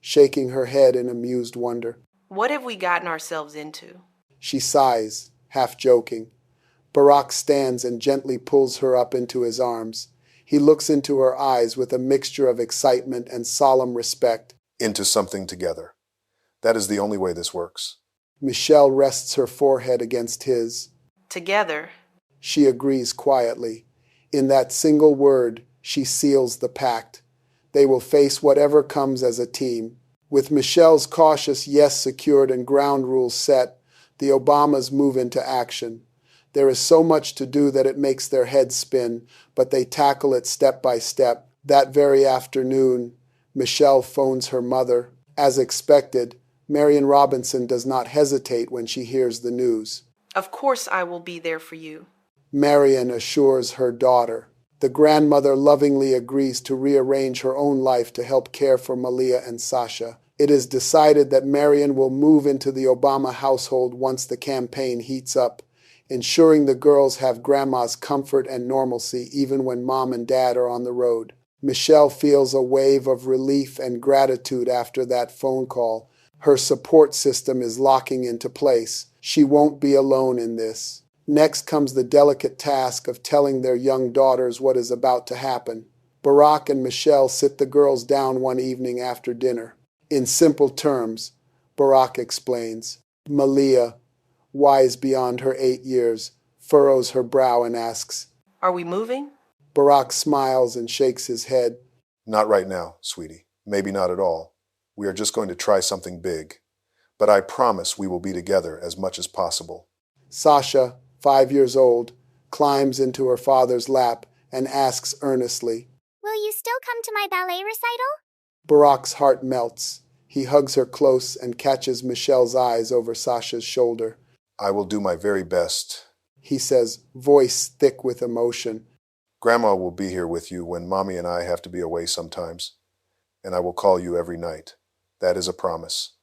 shaking her head in amused wonder. What have we gotten ourselves into? She sighs, half joking. Barack stands and gently pulls her up into his arms. He looks into her eyes with a mixture of excitement and solemn respect. Into something together. That is the only way this works. Michelle rests her forehead against his. Together. She agrees quietly. In that single word, she seals the pact. They will face whatever comes as a team. With Michelle's cautious yes secured and ground rules set, the Obamas move into action. There is so much to do that it makes their heads spin, but they tackle it step by step. That very afternoon, Michelle phones her mother. As expected, Marion Robinson does not hesitate when she hears the news. Of course I will be there for you. Marion assures her daughter. The grandmother lovingly agrees to rearrange her own life to help care for Malia and Sasha. It is decided that Marion will move into the Obama household once the campaign heats up, ensuring the girls have grandma's comfort and normalcy even when mom and dad are on the road. Michelle feels a wave of relief and gratitude after that phone call. Her support system is locking into place. She won't be alone in this. Next comes the delicate task of telling their young daughters what is about to happen. Barack and Michelle sit the girls down one evening after dinner. In simple terms, Barack explains. Malia, wise beyond her 8 years, furrows her brow and asks, Are we moving? Barack smiles and shakes his head. Not right now, sweetie. Maybe not at all. We are just going to try something big. But I promise we will be together as much as possible. Sasha, 5 years old, climbs into her father's lap and asks earnestly, Will you still come to my ballet recital? Barack's heart melts. He hugs her close and catches Michelle's eyes over Sasha's shoulder. I will do my very best. He says, voice thick with emotion. Grandma will be here with you when Mommy and I have to be away sometimes. And I will call you every night. That is a promise.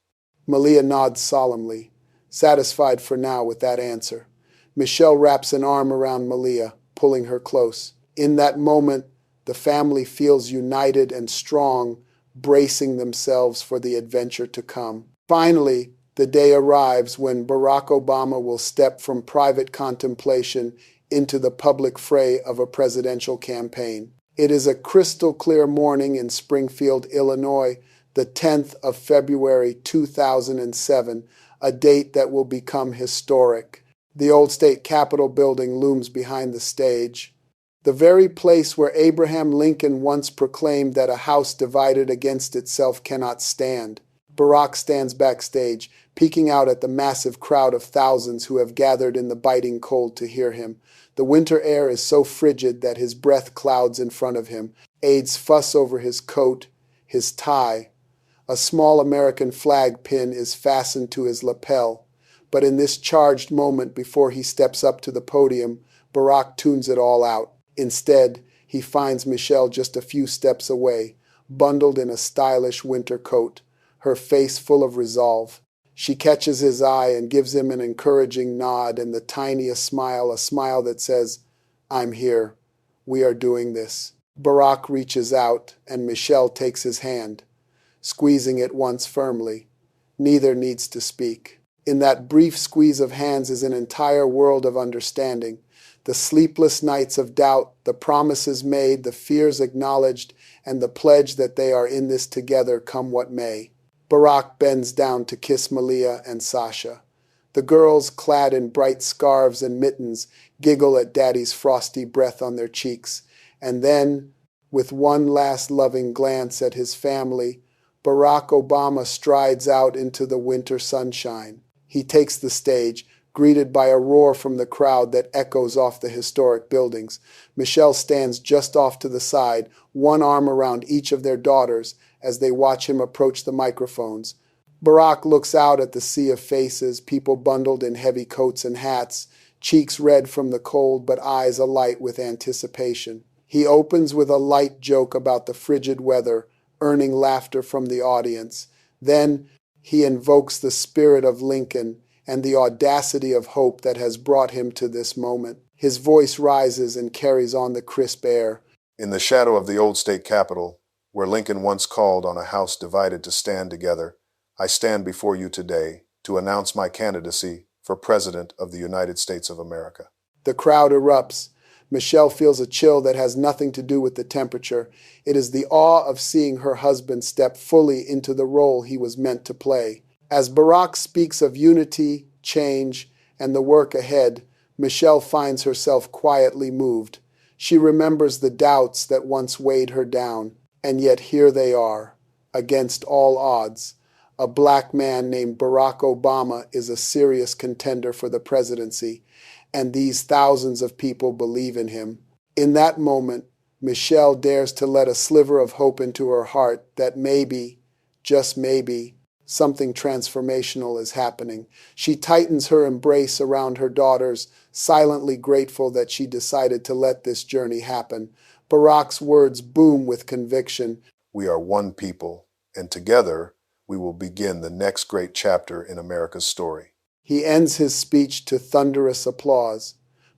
Malia nods solemnly, satisfied for now with that answer. Michelle wraps an arm around Malia, pulling her close. In that moment, the family feels united and strong, bracing themselves for the adventure to come. Finally, the day arrives when Barack Obama will step from private contemplation into the public fray of a presidential campaign. It is a crystal clear morning in Springfield, Illinois, the 10th of February 2007, a date that will become historic. The old state capitol building looms behind the stage. The very place where Abraham Lincoln once proclaimed that a house divided against itself cannot stand. Barack stands backstage, peeking out at the massive crowd of thousands who have gathered in the biting cold to hear him. The winter air is so frigid that his breath clouds in front of him. Aides fuss over his coat, his tie. A small American flag pin is fastened to his lapel. But in this charged moment before he steps up to the podium, Barack tunes it all out. Instead, he finds Michelle just a few steps away, bundled in a stylish winter coat, her face full of resolve. She catches his eye and gives him an encouraging nod and the tiniest smile, a smile that says, "I'm here. We are doing this." Barack reaches out, and Michelle takes his hand, squeezing it once firmly. Neither needs to speak. In that brief squeeze of hands is an entire world of understanding. The sleepless nights of doubt, the promises made, the fears acknowledged, and the pledge that they are in this together come what may. Barack bends down to kiss Malia and Sasha. The girls, clad in bright scarves and mittens, giggle at Daddy's frosty breath on their cheeks. And then, with one last loving glance at his family, Barack Obama strides out into the winter sunshine. He takes the stage, greeted by a roar from the crowd that echoes off the historic buildings. Michelle stands just off to the side, one arm around each of their daughters as they watch him approach the microphones. Barack looks out at the sea of faces, people bundled in heavy coats and hats, cheeks red from the cold but eyes alight with anticipation. He opens with a light joke about the frigid weather, earning laughter from the audience. Then he invokes the spirit of Lincoln and the audacity of hope that has brought him to this moment. His voice rises and carries on the crisp air. In the shadow of the old state capitol, where Lincoln once called on a house divided to stand together, I stand before you today to announce my candidacy for President of the United States of America. The crowd erupts. Michelle feels a chill that has nothing to do with the temperature. It is the awe of seeing her husband step fully into the role he was meant to play. As Barack speaks of unity, change, and the work ahead, Michelle finds herself quietly moved. She remembers the doubts that once weighed her down, and yet here they are, against all odds. A black man named Barack Obama is a serious contender for the presidency, and these thousands of people believe in him. In that moment, Michelle dares to let a sliver of hope into her heart that maybe, just maybe, something transformational is happening. She tightens her embrace around her daughters, silently grateful that she decided to let this journey happen. Barack's words boom with conviction. We are one people, and together we will begin the next great chapter in America's story. He ends his speech to thunderous applause.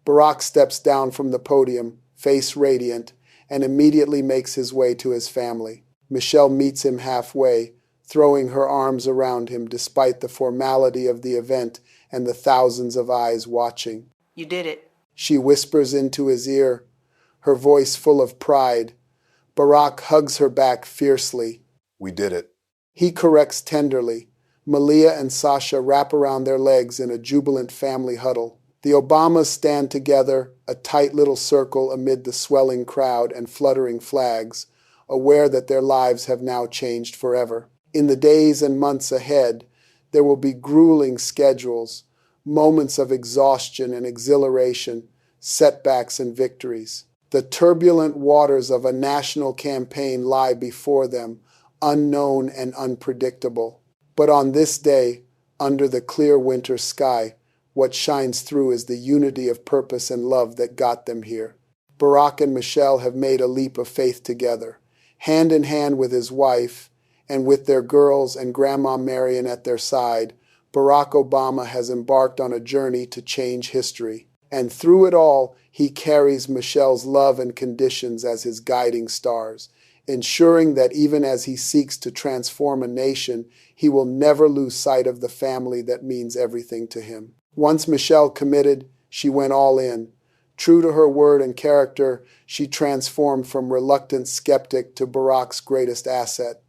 Barack steps down from the podium, face radiant, and immediately makes his way to his family. Michelle meets him halfway, throwing her arms around him despite the formality of the event and the thousands of eyes watching. You did it. She whispers into his ear, her voice full of pride. Barack hugs her back fiercely. We did it. He corrects tenderly. Malia and Sasha wrap around their legs in a jubilant family huddle. The Obamas stand together, a tight little circle amid the swelling crowd and fluttering flags, aware that their lives have now changed forever. In the days and months ahead, there will be grueling schedules, moments of exhaustion and exhilaration, setbacks and victories. The turbulent waters of a national campaign lie before them, unknown and unpredictable. But on this day, under the clear winter sky, what shines through is the unity of purpose and love that got them here. Barack and Michelle have made a leap of faith together, hand in hand with his wife, and with their girls and Grandma Marion at their side. Barack Obama has embarked on a journey to change history. And through it all, he carries Michelle's love and conditions as his guiding stars, ensuring that even as he seeks to transform a nation, he will never lose sight of the family that means everything to him. Once Michelle committed, she went all in. True to her word and character, she transformed from reluctant skeptic to Barack's greatest asset.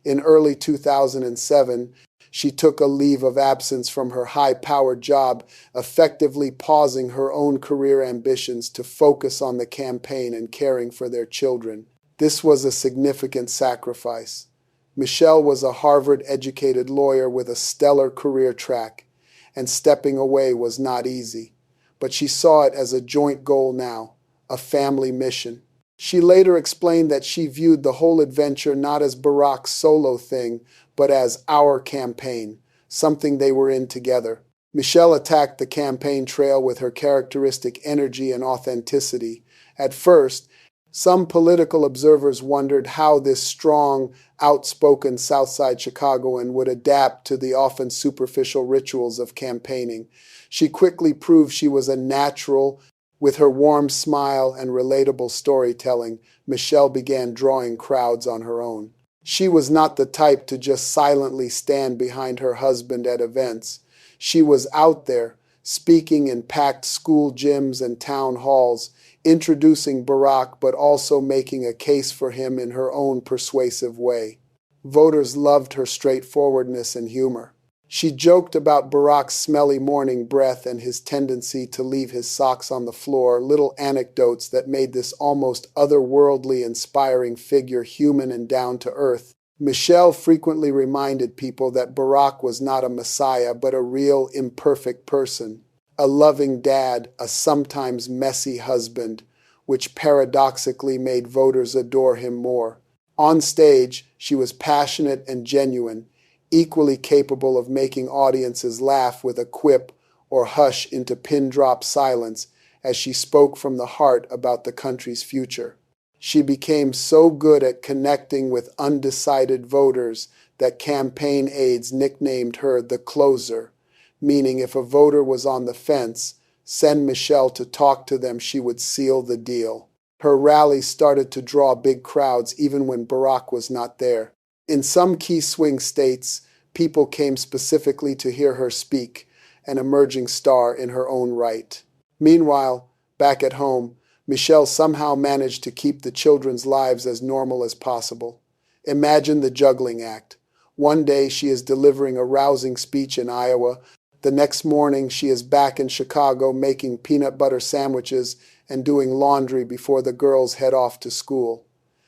In early 2007, She took a leave of absence from her high-powered job, effectively pausing her own career ambitions to focus on the campaign and caring for their children. This was a significant sacrifice. Michelle was a Harvard-educated lawyer with a stellar career track, and stepping away was not easy. But she saw it as a joint goal now, a family mission. She later explained that she viewed the whole adventure not as Barack's solo thing, but as our campaign, something they were in together. Michelle attacked the campaign trail with her characteristic energy and authenticity. At first, some political observers wondered how this strong, outspoken Southside Chicagoan would adapt to the often superficial rituals of campaigning. She quickly proved she was a natural. With her warm smile and relatable storytelling, Michelle began drawing crowds on her own. She was not the type to just silently stand behind her husband at events. She was out there, speaking in packed school gyms and town halls, introducing Barack but also making a case for him in her own persuasive way. Voters loved her straightforwardness and humor. She joked about Barack's smelly morning breath and his tendency to leave his socks on the floor, little anecdotes that made this almost otherworldly inspiring figure human and down to earth. Michelle frequently reminded people that Barack was not a messiah but a real, imperfect person, a loving dad, a sometimes messy husband, which paradoxically made voters adore him more. On stage, she was passionate and genuine, equally capable of making audiences laugh with a quip or hush into pin-drop silence as she spoke from the heart about the country's future. She became so good at connecting with undecided voters that campaign aides nicknamed her the closer, meaning if a voter was on the fence, send Michelle to talk to them, she would seal the deal. Her rallies started to draw big crowds even when Barack was not there. In some key swing states, people came specifically to hear her speak, an emerging star in her own right. Meanwhile, back at home, Michelle somehow managed to keep the children's lives as normal as possible. Imagine the juggling act. One day she is delivering a rousing speech in Iowa. The next morning she is back in Chicago making peanut butter sandwiches and doing laundry before the girls head off to school.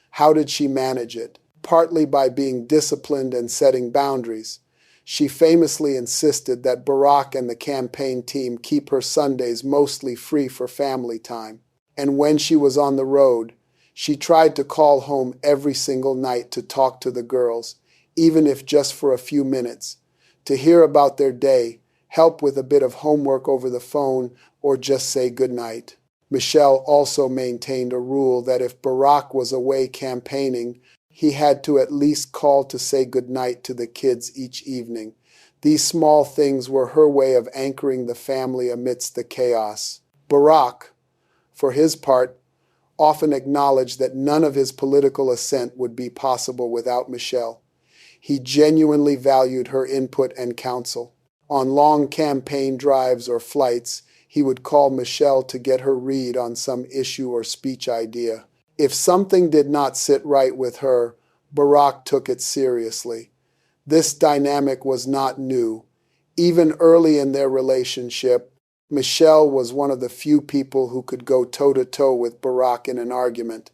How did she manage it? Partly by being disciplined and setting boundaries. She famously insisted that Barack and the campaign team keep her Sundays mostly free for family time. And when she was on the road, she tried to call home every single night to talk to the girls, even if just for a few minutes, to hear about their day, help with a bit of homework over the phone, or just say goodnight. Michelle also maintained a rule that if Barack was away campaigning, he had to at least call to say goodnight to the kids each evening. These small things were her way of anchoring the family amidst the chaos. Barack, for his part, often acknowledged that none of his political ascent would be possible without Michelle. He genuinely valued her input and counsel. On long campaign drives or flights, he would call Michelle to get her read on some issue or speech idea. If something did not sit right with her, Barack took it seriously. This dynamic was not new. Even early in their relationship, Michelle was one of the few people who could go toe-to-toe with Barack in an argument.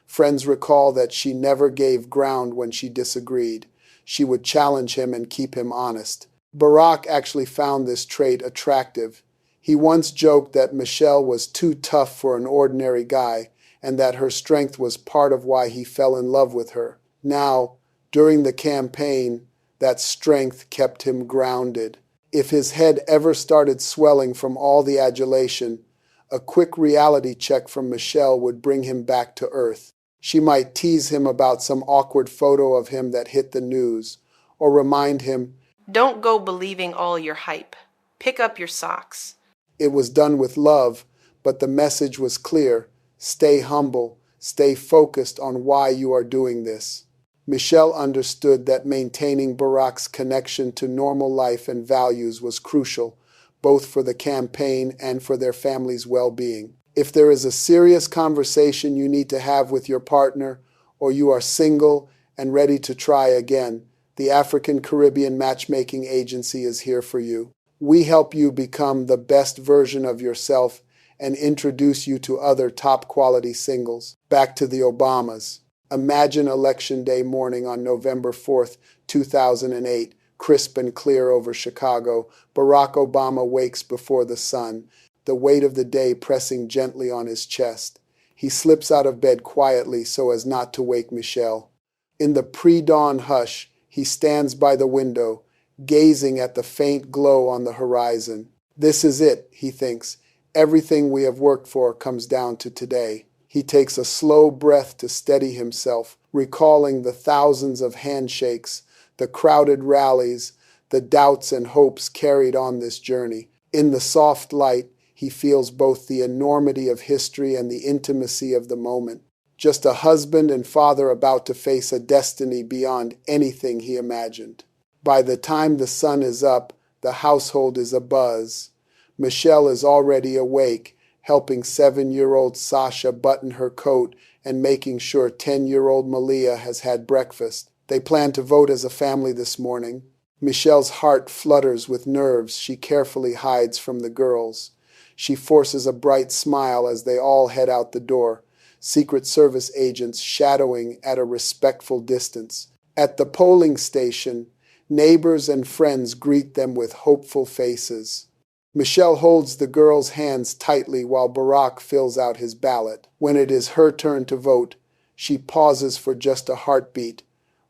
Friends recall that she never gave ground when she disagreed. She would challenge him and keep him honest. Barack actually found this trait attractive. He once joked that Michelle was too tough for an ordinary guy, and that her strength was part of why he fell in love with her. Now, during the campaign, that strength kept him grounded. If his head ever started swelling from all the adulation, a quick reality check from Michelle would bring him back to earth. She might tease him about some awkward photo of him that hit the news, or remind him, "Don't go believing all your hype. Pick up your socks." it was done with love, but the message was clear. Stay humble. Stay focused on why you are doing this. Michelle understood that maintaining Barack's connection to normal life and values was crucial, both for the campaign and for their family's well-being. If there is a serious conversation you need to have with your partner, or you are single and ready to try again, The African Caribbean Matchmaking Agency is here for you. We help you become the best version of yourself and introduce you to other top-quality singles. Back to the Obamas. Imagine Election Day morning on November 4th, 2008, crisp and clear over Chicago. Barack Obama wakes before the sun, the weight of the day pressing gently on his chest. He slips out of bed quietly so as not to wake Michelle. In the pre-dawn hush, he stands by the window, gazing at the faint glow on the horizon. This is it, he thinks. Everything we have worked for comes down to today. He takes a slow breath to steady himself, recalling the thousands of handshakes, the crowded rallies, the doubts and hopes carried on this journey. In the soft light, he feels both the enormity of history and the intimacy of the moment. Just a husband and father about to face a destiny beyond anything he imagined. By the time the sun is up, the household is abuzz. Michelle is already awake, helping 7-year-old Sasha button her coat and making sure 10-year-old Malia has had breakfast. They plan to vote as a family this morning. Michelle's heart flutters with nerves she carefully hides from the girls. She forces a bright smile as they all head out the door, Secret Service agents shadowing at a respectful distance. At the polling station, neighbors and friends greet them with hopeful faces. Michelle holds the girls' hands tightly while Barack fills out his ballot. When it is her turn to vote, she pauses for just a heartbeat,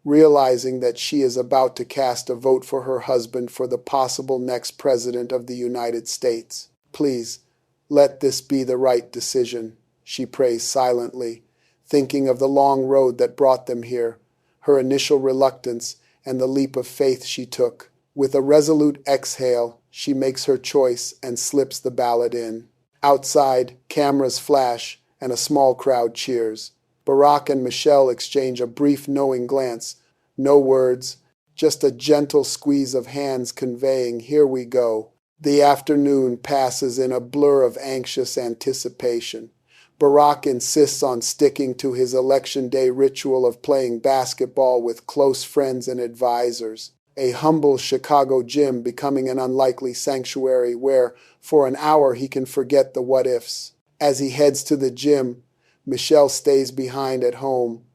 realizing that she is about to cast a vote for her husband for the possible next president of the United States. Please, let this be the right decision, she prays silently, thinking of the long road that brought them here, her initial reluctance, and the leap of faith she took. With a resolute exhale, she makes her choice and slips the ballot in. Outside, cameras flash, and a small crowd cheers. Barack and Michelle exchange a brief knowing glance. No words, just a gentle squeeze of hands conveying, "Here we go." The afternoon passes in a blur of anxious anticipation. Barack insists on sticking to his election day ritual of playing basketball with close friends and advisors, a humble Chicago gym becoming an unlikely sanctuary where, for an hour, he can forget the what-ifs. As he heads to the gym, Michelle stays behind at home,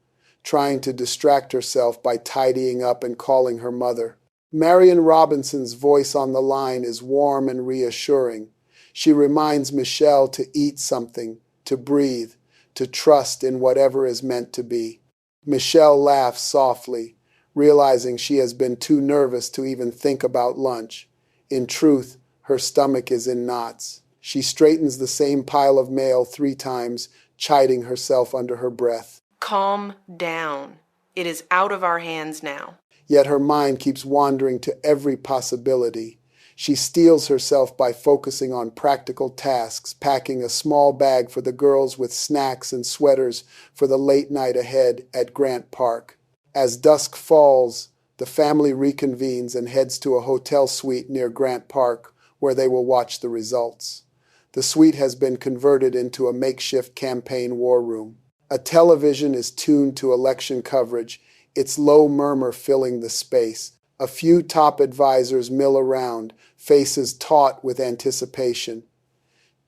trying to distract herself by tidying up and calling her mother. Marion Robinson's voice on the line is warm and reassuring. She reminds Michelle to eat something, to breathe, to trust in whatever is meant to be. Michelle laughs softly, realizing she has been too nervous to even think about lunch. In truth, her stomach is in knots. She straightens the same pile of mail 3 times, chiding herself under her breath. Calm down. It is out of our hands now. Yet her mind keeps wandering to every possibility. She steels herself by focusing on practical tasks, packing a small bag for the girls with snacks and sweaters for the late night ahead at Grant Park. As dusk falls, the family reconvenes and heads to a hotel suite near Grant Park, where they will watch the results. The suite has been converted into a makeshift campaign war room. A television is tuned to election coverage, its low murmur filling the space. A few top advisors mill around, faces taut with anticipation.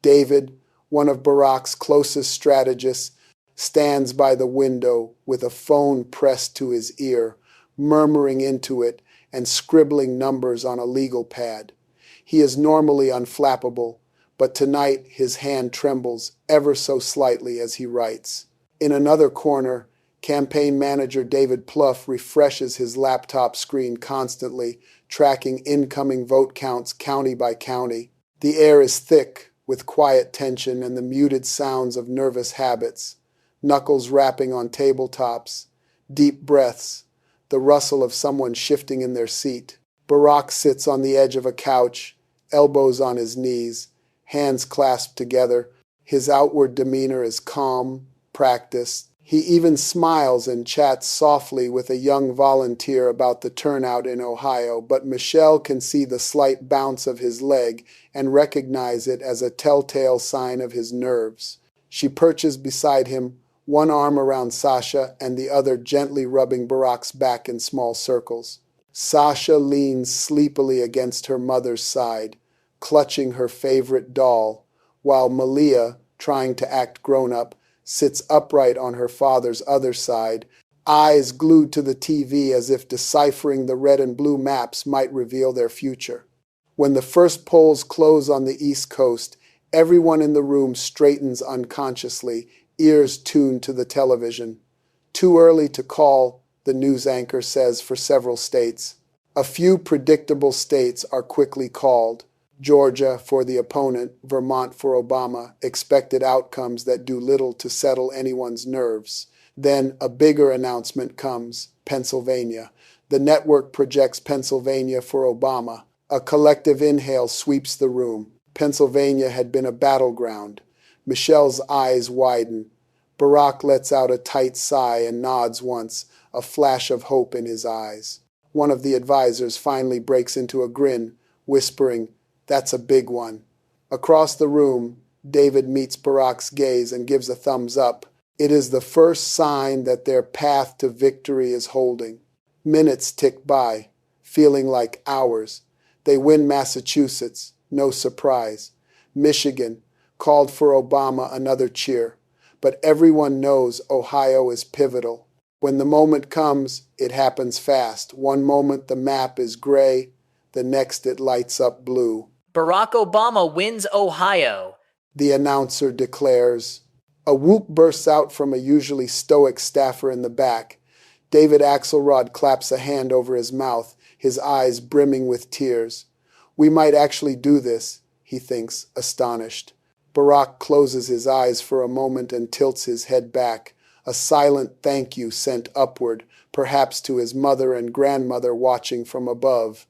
David, one of Barack's closest strategists, stands by the window with a phone pressed to his ear, murmuring into it and scribbling numbers on a legal pad. He is normally unflappable, but tonight his hand trembles ever so slightly as he writes. In another corner, campaign manager David Pluff refreshes his laptop screen constantly, tracking incoming vote counts county by county. The air is thick with quiet tension and the muted sounds of nervous habits, knuckles rapping on tabletops, deep breaths, the rustle of someone shifting in their seat. Barack sits on the edge of a couch, elbows on his knees, hands clasped together. His outward demeanor is calm, practiced. He even smiles and chats softly with a young volunteer about the turnout in Ohio, but Michelle can see the slight bounce of his leg and recognize it as a telltale sign of his nerves. She perches beside him, one arm around Sasha and the other gently rubbing Barack's back in small circles. Sasha leans sleepily against her mother's side, clutching her favorite doll, while Malia, trying to act grown-up, sits upright on her father's other side, eyes glued to the TV as if deciphering the red and blue maps might reveal their future. When the first polls close on the East Coast, everyone in the room straightens unconsciously, ears tuned to the television. Too early to call, the news anchor says for several states. A few predictable states are quickly called. Georgia for the opponent, Vermont for Obama, expected outcomes that do little to settle anyone's nerves. Then a bigger announcement comes, Pennsylvania. The network projects Pennsylvania for Obama. A collective inhale sweeps the room. Pennsylvania had been a battleground. Michelle's eyes widen. Barack lets out a tight sigh and nods once, a flash of hope in his eyes. One of the advisors finally breaks into a grin, whispering, "That's a big one." Across the room, David meets Barack's gaze and gives a thumbs up. It is the first sign that their path to victory is holding. Minutes tick by, feeling like hours. They win Massachusetts, no surprise. Michigan, called for Obama, another cheer. But everyone knows Ohio is pivotal. When the moment comes, it happens fast. One moment the map is gray, the next it lights up blue. Barack Obama wins Ohio, The announcer declares. A whoop bursts out from a usually stoic staffer in the back. David Axelrod claps a hand over his mouth, his eyes brimming with tears. We might actually do this, he thinks, astonished. Barack closes his eyes for a moment and tilts his head back, a silent thank you sent upward, perhaps to his mother and grandmother watching from above.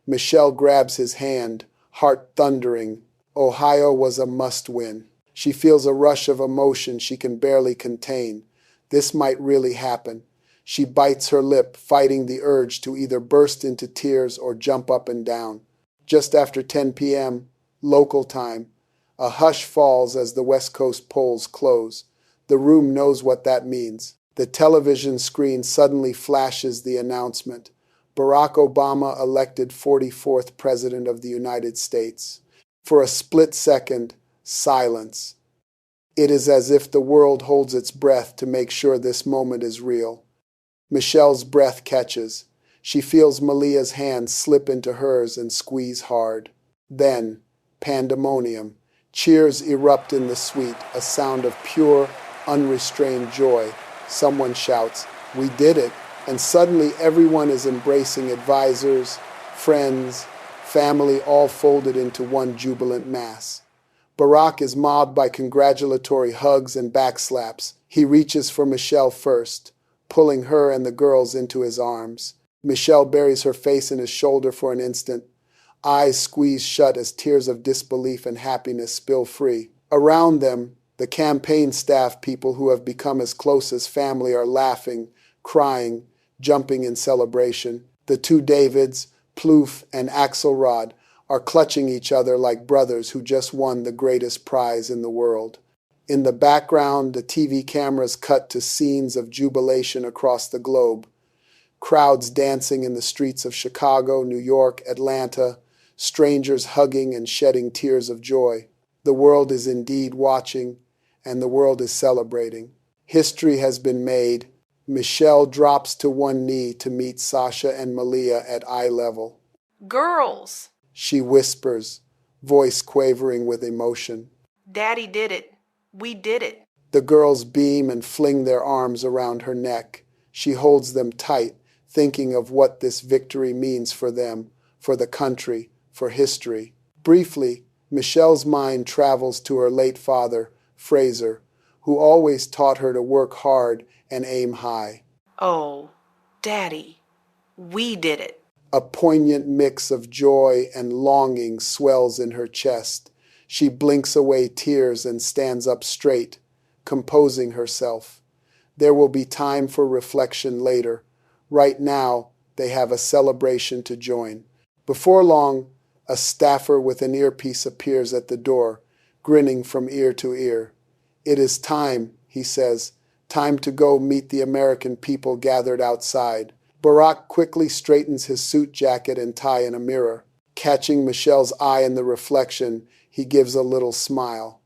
Michelle grabs his hand, heart thundering. Ohio was a must-win. She feels a rush of emotion she can barely contain. This might really happen. She bites her lip, fighting the urge to either burst into tears or jump up and down. Just after 10 p.m., local time, a hush falls as the West Coast polls close. The room knows what that means. The television screen suddenly flashes the announcement. Barack Obama elected 44th President of the United States. For a split second, silence. It is as if the world holds its breath to make sure this moment is real. Michelle's breath catches. She feels Malia's hand slip into hers and squeeze hard. Then, pandemonium. Cheers erupt in the suite, a sound of pure, unrestrained joy. Someone shouts, "We did it!" And suddenly everyone is embracing advisors, friends, family, all folded into one jubilant mass. Barack is mobbed by congratulatory hugs and backslaps. He reaches for Michelle first, pulling her and the girls into his arms. Michelle buries her face in his shoulder for an instant, eyes squeezed shut as tears of disbelief and happiness spill free. Around them, the campaign staff, people who have become as close as family, are laughing, crying, jumping in celebration. The two Davids, Plouffe and Axelrod, are clutching each other like brothers who just won the greatest prize in the world. In the background, the TV cameras cut to scenes of jubilation across the globe. Crowds dancing in the streets of Chicago, New York, Atlanta, strangers hugging and shedding tears of joy. The world is indeed watching, and the world is celebrating. History has been made. Michelle drops to one knee to meet Sasha and Malia at eye level. Girls! She whispers, voice quavering with emotion. Daddy did it. We did it. The girls beam and fling their arms around her neck. She holds them tight, thinking of what this victory means for them, for the country, for history. Briefly, Michelle's mind travels to her late father, Fraser, who always taught her to work hard and aim high. Oh, Daddy, we did it. A poignant mix of joy and longing swells in her chest. She blinks away tears and stands up straight, composing herself. There will be time for reflection later. Right now, they have a celebration to join. Before long, a staffer with an earpiece appears at the door, grinning from ear to ear. "It is time," he says, "time to go meet the American people gathered outside." Barack quickly straightens his suit jacket and tie in a mirror. Catching Michelle's eye in the reflection, he gives a little smile.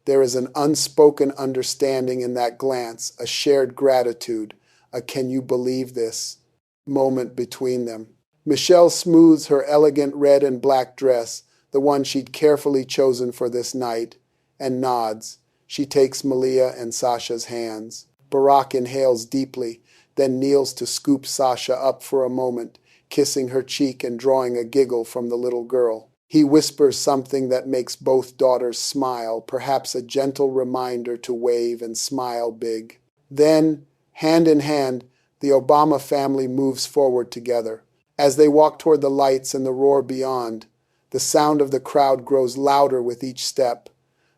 There is an unspoken understanding in that glance, a shared gratitude, a "can you believe this" moment between them. Michelle smooths her elegant red and black dress, the one she'd carefully chosen for this night, and nods. She takes Malia and Sasha's hands. Barack inhales deeply, then kneels to scoop Sasha up for a moment, kissing her cheek and drawing a giggle from the little girl. He whispers something that makes both daughters smile, perhaps a gentle reminder to wave and smile big. Then, hand in hand, the Obama family moves forward together. As they walk toward the lights and the roar beyond, the sound of the crowd grows louder with each step.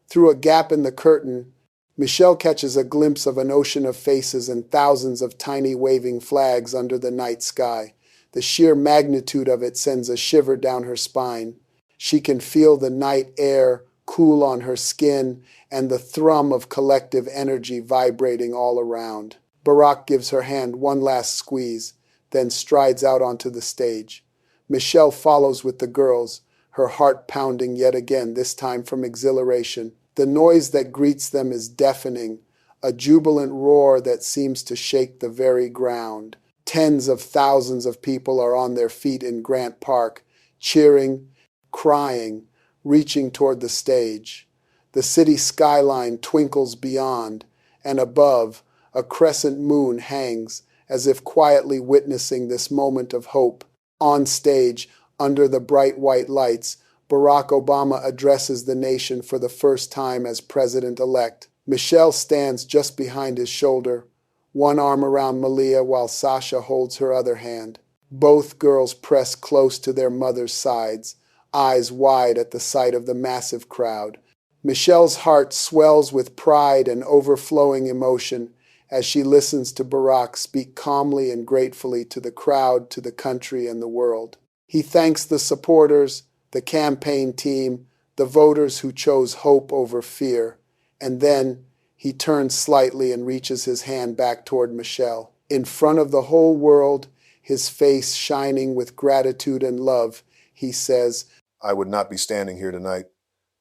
Through a gap in the curtain, Michelle catches a glimpse of an ocean of faces and thousands of tiny waving flags under the night sky. The sheer magnitude of it sends a shiver down her spine. She can feel the night air cool on her skin and the thrum of collective energy vibrating all around. Barack gives her hand one last squeeze, then strides out onto the stage. Michelle follows with the girls, her heart pounding yet again, this time from exhilaration. The noise that greets them is deafening, a jubilant roar that seems to shake the very ground. Tens of thousands of people are on their feet in Grant Park, cheering, crying, reaching toward the stage. The city skyline twinkles beyond, and above, a crescent moon hangs, as if quietly witnessing this moment of hope. On stage, under the bright white lights, Barack Obama addresses the nation for the first time as president-elect. Michelle stands just behind his shoulder, one arm around Malia while Sasha holds her other hand. Both girls press close to their mother's sides, eyes wide at the sight of the massive crowd. Michelle's heart swells with pride and overflowing emotion as she listens to Barack speak calmly and gratefully to the crowd, to the country, and the world. He thanks the supporters, the campaign team, the voters who chose hope over fear, and then he turns slightly and reaches his hand back toward Michelle. In front of the whole world, his face shining with gratitude and love, he says, I would not be standing here tonight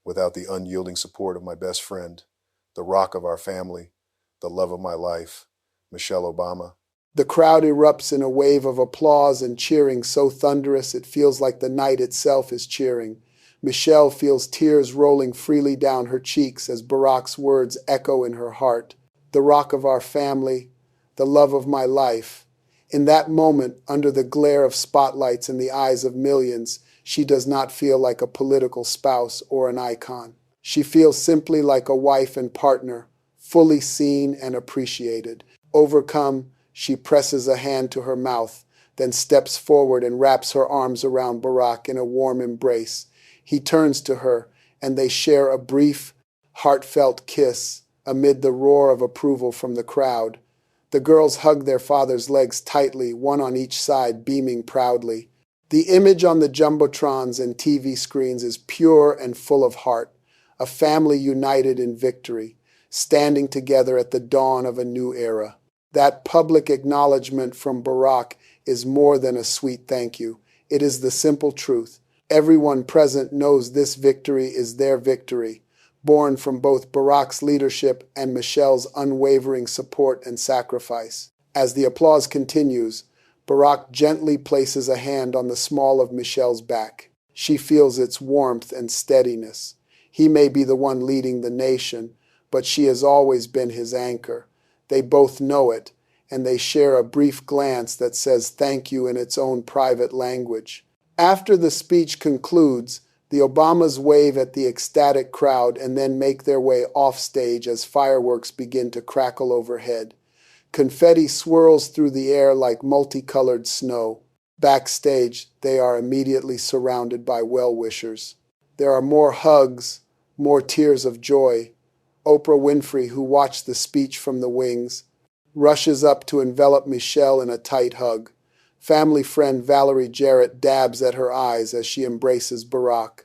without the unyielding support of my best friend, the rock of our family, the love of my life, Michelle Obama. The crowd erupts in a wave of applause and cheering so thunderous it feels like the night itself is cheering. Michelle feels tears rolling freely down her cheeks as Barack's words echo in her heart. The rock of our family, the love of my life. In that moment, under the glare of spotlights and the eyes of millions, she does not feel like a political spouse or an icon. She feels simply like a wife and partner, fully seen and appreciated. Overcome, she presses a hand to her mouth, then steps forward and wraps her arms around Barack in a warm embrace. He turns to her, and they share a brief, heartfelt kiss amid the roar of approval from the crowd. The girls hug their father's legs tightly, one on each side, beaming proudly. The image on the jumbotrons and TV screens is pure and full of heart, a family united in victory, standing together at the dawn of a new era. That public acknowledgement from Barack is more than a sweet thank you. It is the simple truth. Everyone present knows this victory is their victory, born from both Barack's leadership and Michelle's unwavering support and sacrifice. As the applause continues, Barack gently places a hand on the small of Michelle's back. She feels its warmth and steadiness. He may be the one leading the nation, but she has always been his anchor. They both know it, and they share a brief glance that says thank you in its own private language. After the speech concludes, the Obamas wave at the ecstatic crowd and then make their way off stage as fireworks begin to crackle overhead. Confetti swirls through the air like multicolored snow. Backstage, they are immediately surrounded by well-wishers. There are more hugs, more tears of joy. Oprah Winfrey, who watched the speech from the wings, rushes up to envelop Michelle in a tight hug. Family friend Valerie Jarrett dabs at her eyes as she embraces Barack.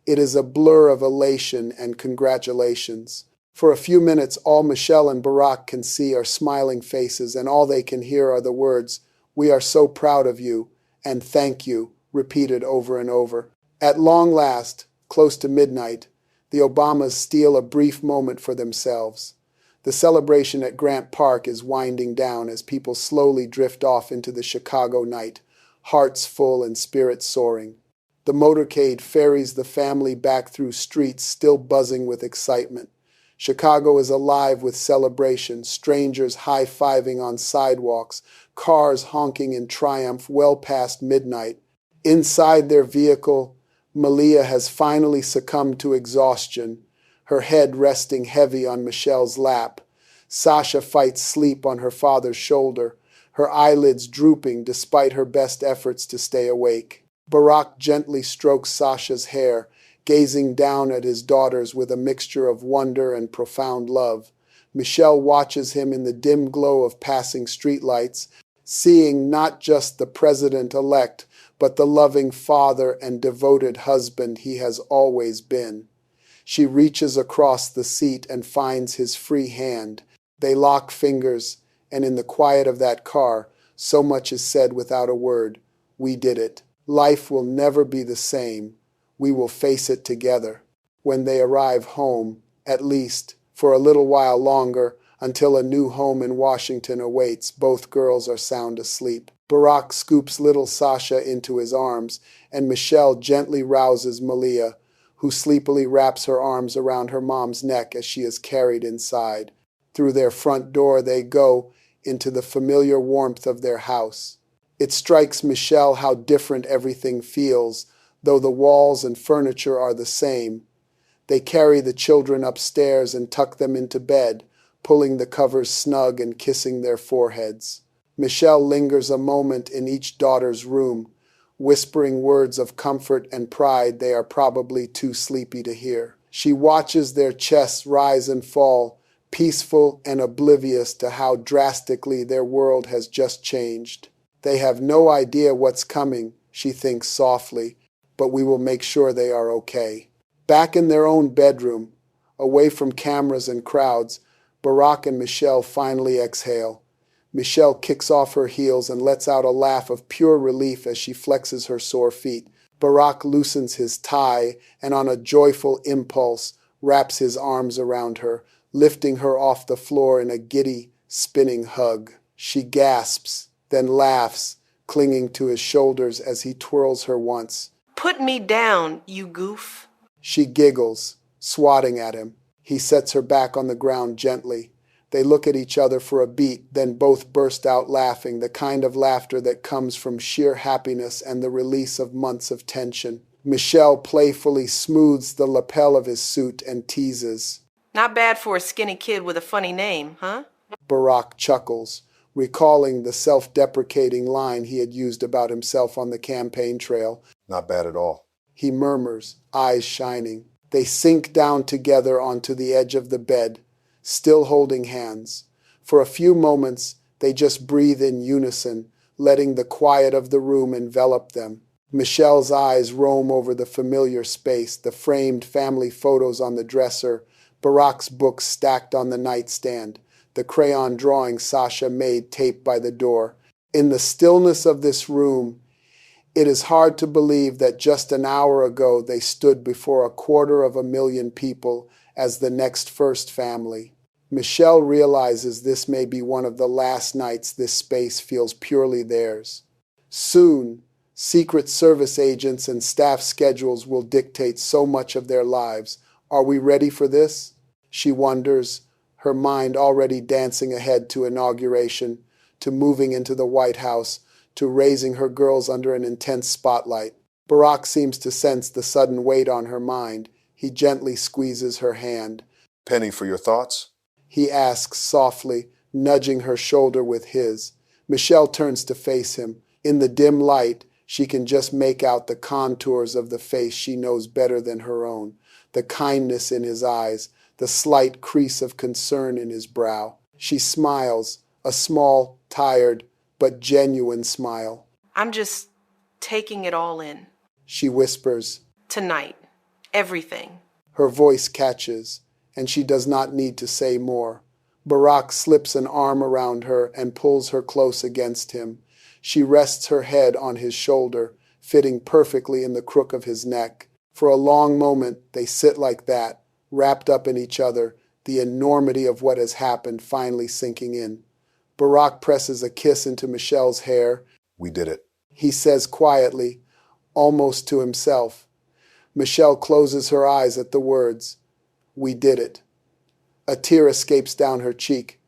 It is a blur of elation and congratulations. For a few minutes, all Michelle and Barack can see are smiling faces, and all they can hear are the words, We are so proud of you, and thank you, repeated over and over. At long last, close to midnight, the Obamas steal a brief moment for themselves. The celebration at Grant Park is winding down as people slowly drift off into the Chicago night, hearts full and spirits soaring. The motorcade ferries the family back through streets still buzzing with excitement. Chicago is alive with celebration, strangers high-fiving on sidewalks, cars honking in triumph well past midnight. Inside their vehicle, Malia has finally succumbed to exhaustion, her head resting heavy on Michelle's lap. Sasha fights sleep on her father's shoulder, her eyelids drooping despite her best efforts to stay awake. Barack gently strokes Sasha's hair, gazing down at his daughters with a mixture of wonder and profound love. Michelle watches him in the dim glow of passing streetlights, seeing not just the president-elect, but the loving father and devoted husband he has always been. She reaches across the seat and finds his free hand. They lock fingers, and in the quiet of that car, so much is said without a word. We did it. Life will never be the same. We will face it together. When they arrive home, at least, for a little while longer, until a new home in Washington awaits, both girls are sound asleep. Barack scoops little Sasha into his arms, and Michelle gently rouses Malia, who sleepily wraps her arms around her mom's neck as she is carried inside. Through their front door they go into the familiar warmth of their house. It strikes Michelle how different everything feels, though the walls and furniture are the same. They carry the children upstairs and tuck them into bed, pulling the covers snug and kissing their foreheads. Michelle lingers a moment in each daughter's room, whispering words of comfort and pride they are probably too sleepy to hear. She watches their chests rise and fall, peaceful and oblivious to how drastically their world has just changed. They have no idea what's coming, she thinks softly, but we will make sure they are okay. Back in their own bedroom, away from cameras and crowds, Barack and Michelle finally exhale. Michelle kicks off her heels and lets out a laugh of pure relief as she flexes her sore feet. Barack loosens his tie and on a joyful impulse wraps his arms around her, lifting her off the floor in a giddy, spinning hug. She gasps, then laughs, clinging to his shoulders as he twirls her once. Put me down, you goof. She giggles, swatting at him. He sets her back on the ground gently. They look at each other for a beat, then both burst out laughing, the kind of laughter that comes from sheer happiness and the release of months of tension. Michelle playfully smooths the lapel of his suit and teases. Not bad for a skinny kid with a funny name, huh? Barack chuckles, recalling the self-deprecating line he had used about himself on the campaign trail. Not bad at all. He murmurs, eyes shining. They sink down together onto the edge of the bed, still holding hands. For a few moments, they just breathe in unison, letting the quiet of the room envelop them. Michelle's eyes roam over the familiar space, the framed family photos on the dresser, Barack's books stacked on the nightstand, the crayon drawing Sasha made taped by the door. In the stillness of this room, it is hard to believe that just an hour ago they stood before 250,000 people as the next first family. Michelle realizes this may be one of the last nights this space feels purely theirs. Soon, Secret Service agents and staff schedules will dictate so much of their lives. Are we ready for this? She wonders, her mind already dancing ahead to inauguration, to moving into the White House, to raising her girls under an intense spotlight. Barack seems to sense the sudden weight on her mind. He gently squeezes her hand. Penny, for your thoughts? He asks softly, nudging her shoulder with his. Michelle turns to face him. In the dim light, she can just make out the contours of the face she knows better than her own, the kindness in his eyes, the slight crease of concern in his brow. She smiles, a small, tired, but genuine smile. I'm just taking it all in. She whispers. Tonight. Everything. Her voice catches, and she does not need to say more. Barack slips an arm around her and pulls her close against him. She rests her head on his shoulder, fitting perfectly in the crook of his neck. For a long moment they sit like that, wrapped up in each other, the enormity of what has happened finally sinking in. Barack presses a kiss into Michelle's hair. We did it. He says quietly, almost to himself. Michelle closes her eyes at the words. We did it. A tear escapes down her cheek,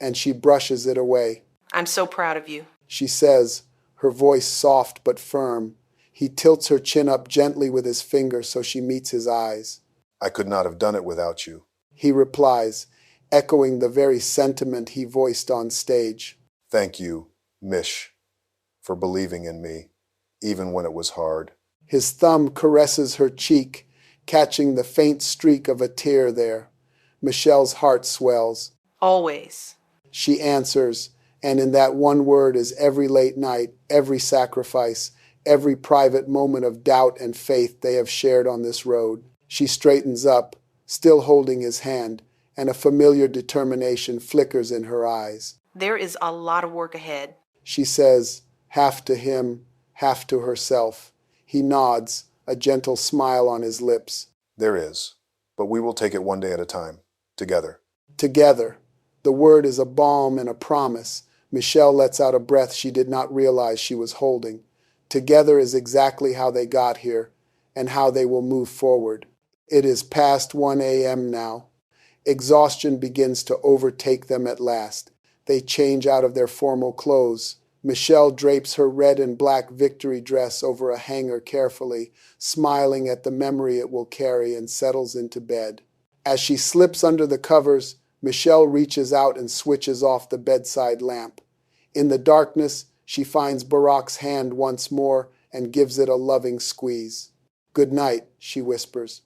and she brushes it away. I'm so proud of you. She says, her voice soft but firm. He tilts her chin up gently with his finger so she meets his eyes. I could not have done it without you. He replies, echoing the very sentiment he voiced on stage. Thank you, Mish, for believing in me, even when it was hard. His thumb caresses her cheek, catching the faint streak of a tear there. Michelle's heart swells. Always. She answers, and in that one word is every late night, every sacrifice, every private moment of doubt and faith they have shared on this road. She straightens up, still holding his hand, and a familiar determination flickers in her eyes. There is a lot of work ahead. She says, half to him, half to herself. He nods, a gentle smile on his lips. There is, but we will take it one day at a time, together. Together. The word is a balm and a promise. Michelle lets out a breath she did not realize she was holding. Together is exactly how they got here, and how they will move forward. It is past 1 a.m. now. Exhaustion begins to overtake them at last. They change out of their formal clothes. Michelle drapes her red and black victory dress over a hanger carefully, smiling at the memory it will carry, and settles into bed. As she slips under the covers, Michelle reaches out and switches off the bedside lamp. In the darkness, she finds Barack's hand once more and gives it a loving squeeze. Good night, she whispers.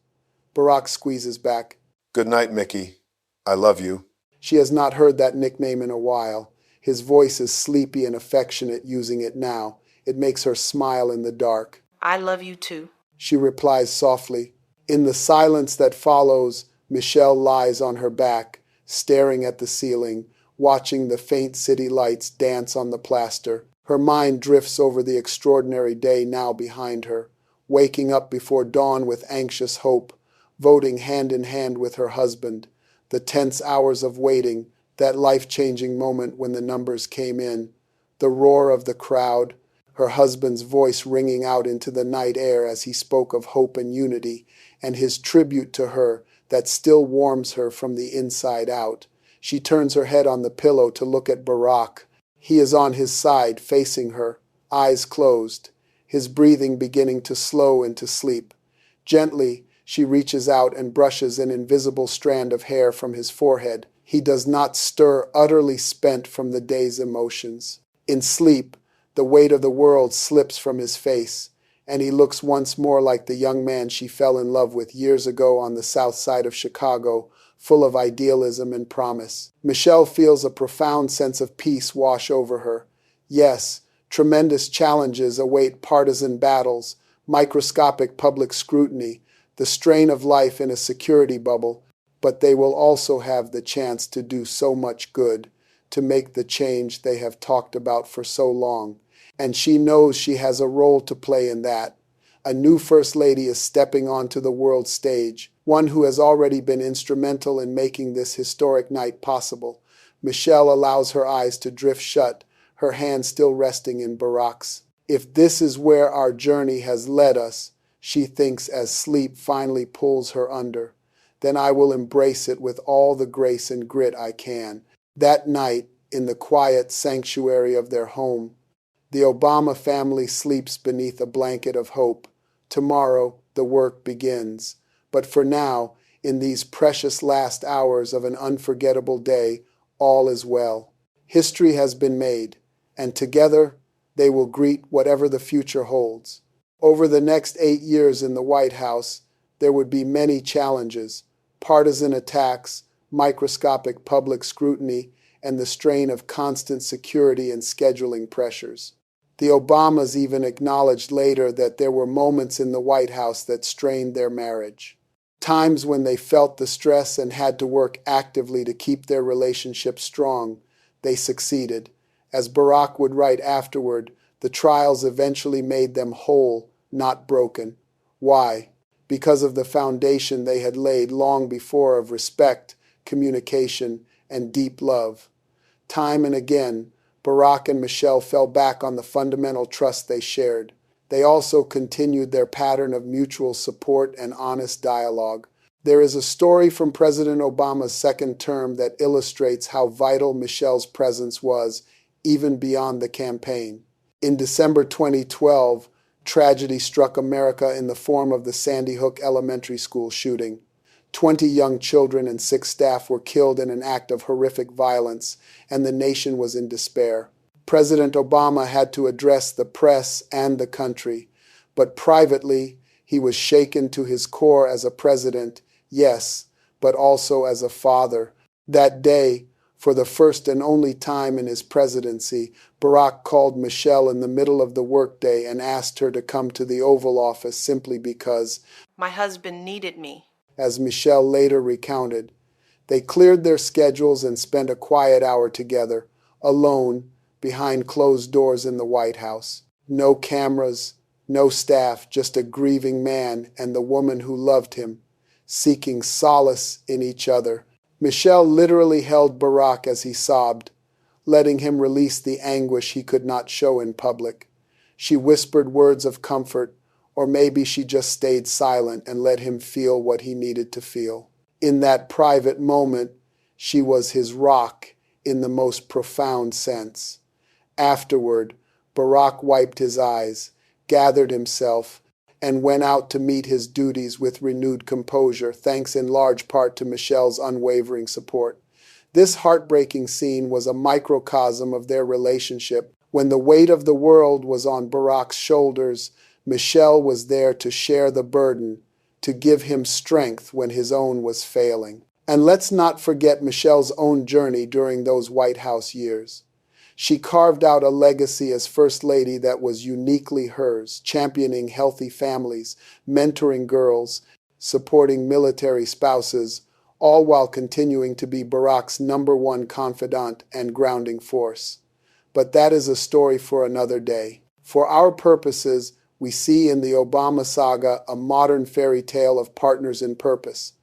Barack squeezes back. Good night, Mickey. I love you. She has not heard that nickname in a while. His voice is sleepy and affectionate using it now. It makes her smile in the dark. I love you too. She replies softly. In the silence that follows, Michelle lies on her back, staring at the ceiling, watching the faint city lights dance on the plaster. Her mind drifts over the extraordinary day now behind her, waking up before dawn with anxious hope, voting hand in hand with her husband, the tense hours of waiting, that life-changing moment when the numbers came in, the roar of the crowd, her husband's voice ringing out into the night air as he spoke of hope and unity, and his tribute to her that still warms her from the inside out. She turns her head on the pillow to look at Barack. He is on his side, facing her, eyes closed, his breathing beginning to slow into sleep. Gently, she reaches out and brushes an invisible strand of hair from his forehead. He does not stir, utterly spent from the day's emotions. In sleep, the weight of the world slips from his face, and he looks once more like the young man she fell in love with years ago on the south side of Chicago, full of idealism and promise. Michelle feels a profound sense of peace wash over her. Yes, tremendous challenges await partisan battles, microscopic public scrutiny, the strain of life in a security bubble, but they will also have the chance to do so much good, to make the change they have talked about for so long. And she knows she has a role to play in that. A new First Lady is stepping onto the world stage, one who has already been instrumental in making this historic night possible. Michelle allows her eyes to drift shut, her hand still resting in Barack's. If this is where our journey has led us, she thinks as sleep finally pulls her under, then I will embrace it with all the grace and grit I can. That night, in the quiet sanctuary of their home, the Obama family sleeps beneath a blanket of hope. Tomorrow, the work begins. But for now, in these precious last hours of an unforgettable day, all is well. History has been made, and together they will greet whatever the future holds. Over the next 8 years in the White House, there would be many challenges, partisan attacks, microscopic public scrutiny, and the strain of constant security and scheduling pressures. The Obamas even acknowledged later that there were moments in the White House that strained their marriage. Times when they felt the stress and had to work actively to keep their relationship strong. They succeeded, As Barack would write afterward, the trials eventually made them whole, not broken. Why? Because of the foundation they had laid long before of respect, communication, and deep love. Time and again, Barack and Michelle fell back on the fundamental trust they shared. They also continued their pattern of mutual support and honest dialogue. There is a story from President Obama's second term that illustrates how vital Michelle's presence was, even beyond the campaign. In December 2012, tragedy struck America in the form of the Sandy Hook Elementary School shooting. 20 young children and 6 staff were killed in an act of horrific violence, and the nation was in despair. President Obama had to address the press and the country, but privately, he was shaken to his core as a president, yes, but also as a father. That day, for the first and only time in his presidency, Barack called Michelle in the middle of the workday and asked her to come to the Oval Office simply because, my husband needed me. as Michelle later recounted. They cleared their schedules and spent a quiet hour together, alone, behind closed doors in the White House. No cameras, no staff, just a grieving man and the woman who loved him, seeking solace in each other. Michelle literally held Barack as he sobbed, letting him release the anguish he could not show in public. She whispered words of comfort, or maybe she just stayed silent and let him feel what he needed to feel. In that private moment, she was his rock in the most profound sense. Afterward, Barack wiped his eyes, gathered himself, and went out to meet his duties with renewed composure, thanks in large part to Michelle's unwavering support. This heartbreaking scene was a microcosm of their relationship. When the weight of the world was on Barack's shoulders, Michelle was there to share the burden, to give him strength when his own was failing. And let's not forget Michelle's own journey during those White House years. She carved out a legacy as First Lady that was uniquely hers, championing healthy families, mentoring girls, supporting military spouses, all while continuing to be Barack's #1 confidant and grounding force. But that is a story for another day. For our purposes, we see in the Obama saga a modern fairy tale of partners in purpose.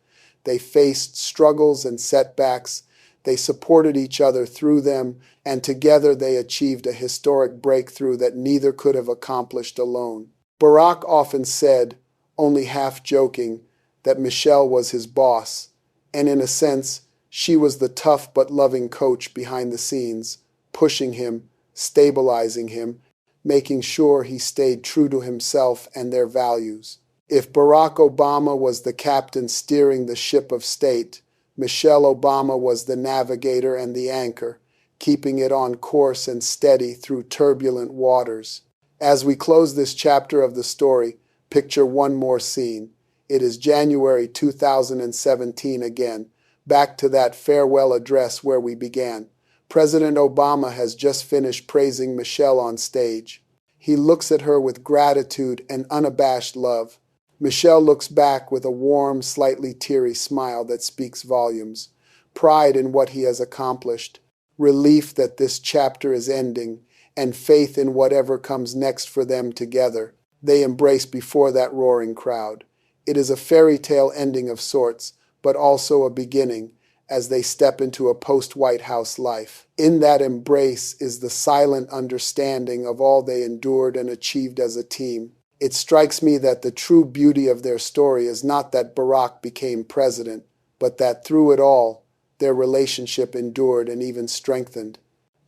They faced struggles and setbacks, they supported each other through them, and together they achieved a historic breakthrough that neither could have accomplished alone. Barack often said, only half joking, that Michelle was his boss, and in a sense, she was the tough but loving coach behind the scenes, pushing him, stabilizing him, making sure he stayed true to himself and their values. If Barack Obama was the captain steering the ship of state, Michelle Obama was the navigator and the anchor, keeping it on course and steady through turbulent waters. As we close this chapter of the story, picture one more scene. It is January 2017 again, back to that farewell address where we began. President Obama has just finished praising Michelle on stage. He looks at her with gratitude and unabashed love. Michelle looks back with a warm, slightly teary smile that speaks volumes. Pride in what he has accomplished, relief that this chapter is ending, and faith in whatever comes next for them together. They embrace before that roaring crowd. It is a fairy tale ending of sorts, but also a beginning, as they step into a post-White House life. In that embrace is the silent understanding of all they endured and achieved as a team. It strikes me that the true beauty of their story is not that Barack became president, but that through it all, their relationship endured and even strengthened.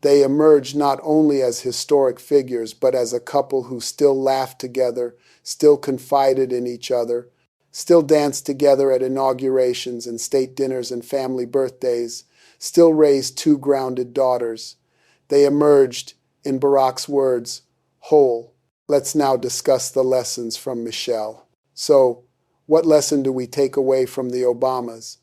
They emerged not only as historic figures, but as a couple who still laughed together, still confided in each other, still danced together at inaugurations and state dinners and family birthdays, still raised 2 grounded daughters. They emerged, in Barack's words, whole. Let's now discuss the lessons from Michelle. So, what lesson do we take away from the Obamas?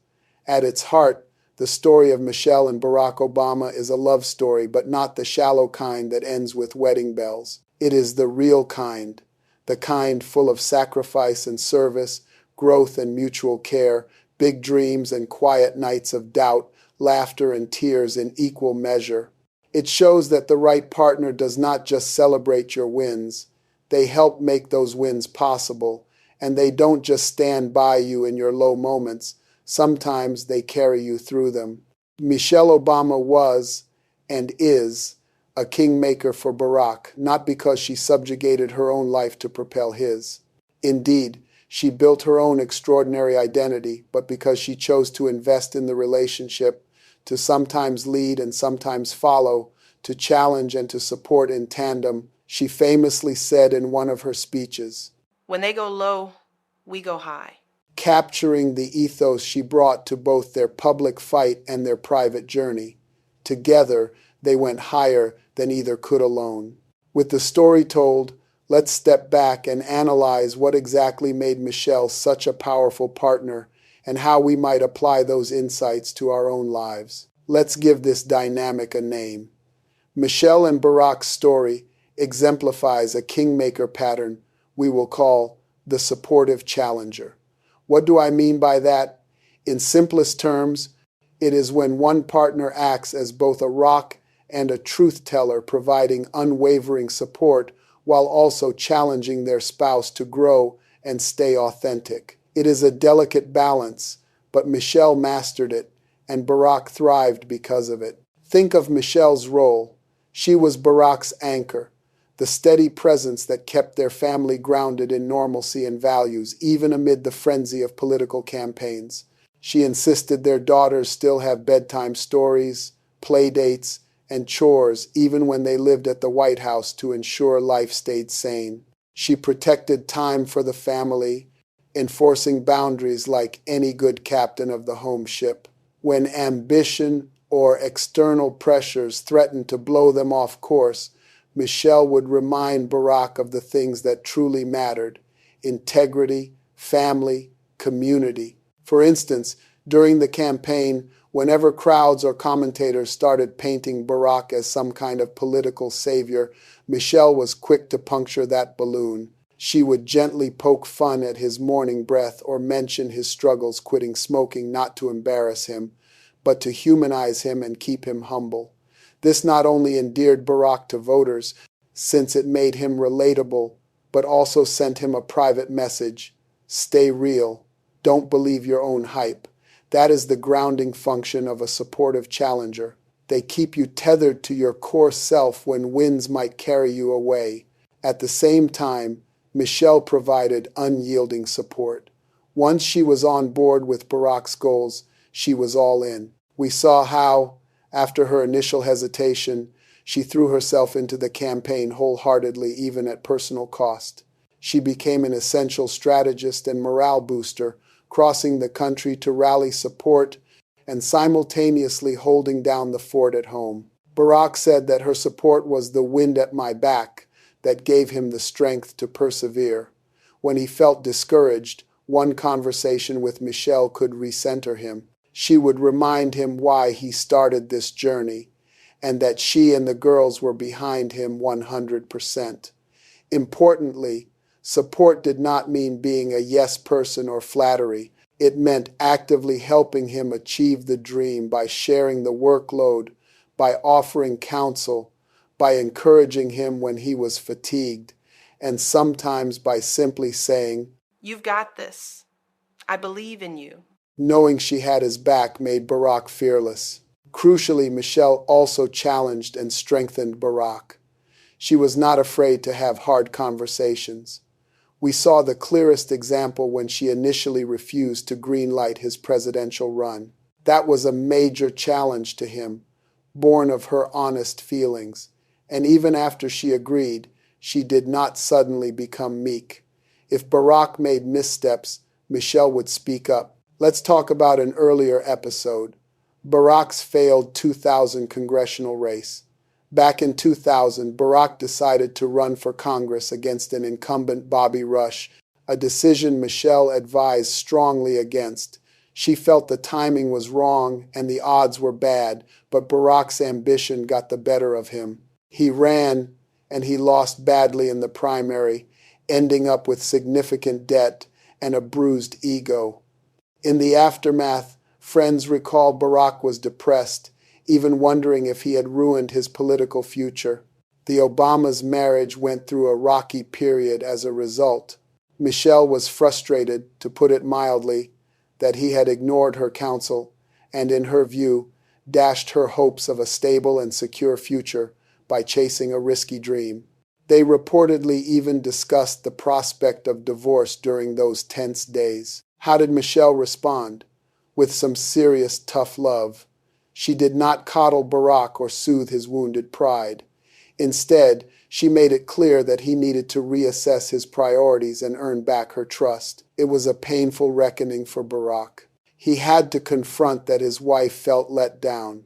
At its heart, the story of Michelle and Barack Obama is a love story, but not the shallow kind that ends with wedding bells. It is the real kind, the kind full of sacrifice and service, growth and mutual care, big dreams and quiet nights of doubt, laughter and tears in equal measure. It shows that the right partner does not just celebrate your wins, they help make those wins possible, and they don't just stand by you in your low moments, sometimes they carry you through them. Michelle Obama was, and is, a kingmaker for Barack, not because she subjugated her own life to propel his. Indeed, she built her own extraordinary identity, but because she chose to invest in the relationship, to sometimes lead and sometimes follow, to challenge and to support in tandem, she famously said in one of her speeches, "When they go low, we go high." capturing the ethos she brought to both their public fight and their private journey. Together, they went higher than either could alone. With the story told, let's step back and analyze what exactly made Michelle such a powerful partner and how we might apply those insights to our own lives. Let's give this dynamic a name. Michelle and Barack's story exemplifies a kingmaker pattern we will call the supportive challenger. What do I mean by that? In simplest terms, it is when one partner acts as both a rock and a truth teller, providing unwavering support while also challenging their spouse to grow and stay authentic. It is a delicate balance, but Michelle mastered it, and Barack thrived because of it. Think of Michelle's role. She was Barack's anchor, the steady presence that kept their family grounded in normalcy and values, even amid the frenzy of political campaigns. She insisted their daughters still have bedtime stories, play dates, and chores, even when they lived at the White House, to ensure life stayed sane. She protected time for the family, enforcing boundaries like any good captain of the home ship. When ambition or external pressures threatened to blow them off course, Michelle would remind Barack of the things that truly mattered: integrity, family, community. For instance, during the campaign, whenever crowds or commentators started painting Barack as some kind of political savior, Michelle was quick to puncture that balloon. She would gently poke fun at his morning breath or mention his struggles quitting smoking, not to embarrass him, but to humanize him and keep him humble. This not only endeared Barack to voters, since it made him relatable, but also sent him a private message: stay real, don't believe your own hype. That is the grounding function of a supportive challenger. They keep you tethered to your core self when winds might carry you away. At the same time, Michelle provided unyielding support. Once she was on board with Barack's goals, she was all in. We saw how, after her initial hesitation, she threw herself into the campaign wholeheartedly, even at personal cost. She became an essential strategist and morale booster, crossing the country to rally support and simultaneously holding down the fort at home. Barack said that her support was the wind at my back that gave him the strength to persevere. When he felt discouraged, one conversation with Michelle could recenter him. She would remind him why he started this journey, and that she and the girls were behind him 100%. Importantly, support did not mean being a yes person or flattery. It meant actively helping him achieve the dream by sharing the workload, by offering counsel, by encouraging him when he was fatigued, and sometimes by simply saying, "You've got this. I believe in you." Knowing she had his back made Barack fearless. Crucially, Michelle also challenged and strengthened Barack. She was not afraid to have hard conversations. We saw the clearest example when she initially refused to greenlight his presidential run. That was a major challenge to him, born of her honest feelings. And even after she agreed, she did not suddenly become meek. If Barack made missteps, Michelle would speak up. Let's talk about an earlier episode, Barack's failed 2000 congressional race. Back in 2000, Barack decided to run for Congress against an incumbent, Bobby Rush, a decision Michelle advised strongly against. She felt the timing was wrong and the odds were bad, but Barack's ambition got the better of him. He ran, and he lost badly in the primary, ending up with significant debt and a bruised ego. In the aftermath, friends recall Barack was depressed, even wondering if he had ruined his political future. The Obamas' marriage went through a rocky period as a result. Michelle was frustrated, to put it mildly, that he had ignored her counsel and, in her view, dashed her hopes of a stable and secure future by chasing a risky dream. They reportedly even discussed the prospect of divorce during those tense days. How did Michelle respond? With some serious tough love. She did not coddle Barack or soothe his wounded pride. Instead, she made it clear that he needed to reassess his priorities and earn back her trust. It was a painful reckoning for Barack. He had to confront that his wife felt let down.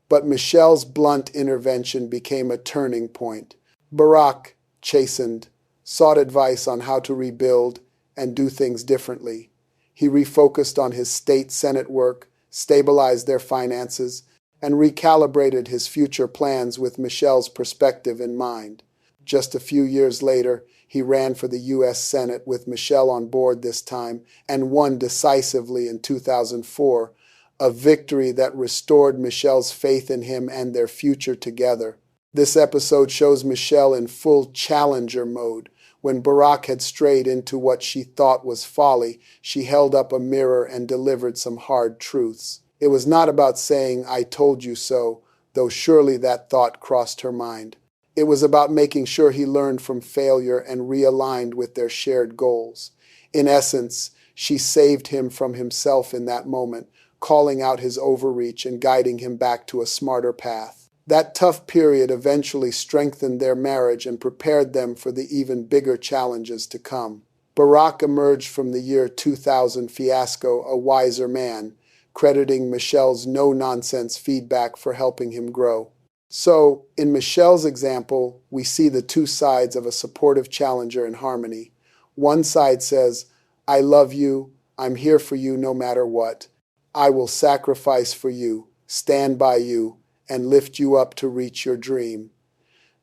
But Michelle's blunt intervention became a turning point. Barack, chastened, sought advice on how to rebuild and do things differently. He refocused on his state Senate work, stabilized their finances, and recalibrated his future plans with Michelle's perspective in mind. Just a few years later, he ran for the U.S. Senate with Michelle on board this time and won decisively in 2004, a victory that restored Michelle's faith in him and their future together. This episode shows Michelle in full challenger mode. When Barack had strayed into what she thought was folly, she held up a mirror and delivered some hard truths. It was not about saying, "I told you so," though surely that thought crossed her mind. It was about making sure he learned from failure and realigned with their shared goals. In essence, she saved him from himself in that moment, calling out his overreach and guiding him back to a smarter path. That tough period eventually strengthened their marriage and prepared them for the even bigger challenges to come. Barack emerged from the year 2000 fiasco a wiser man, crediting Michelle's no-nonsense feedback for helping him grow. So, in Michelle's example, we see the two sides of a supportive challenger in harmony. One side says, "I love you, I'm here for you no matter what. I will sacrifice for you, stand by you, and lift you up to reach your dream."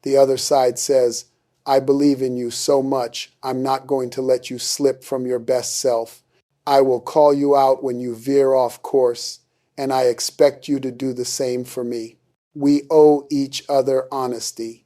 The other side says, "I believe in you so much, I'm not going to let you slip from your best self. I will call you out when you veer off course, and I expect you to do the same for me." We owe each other honesty.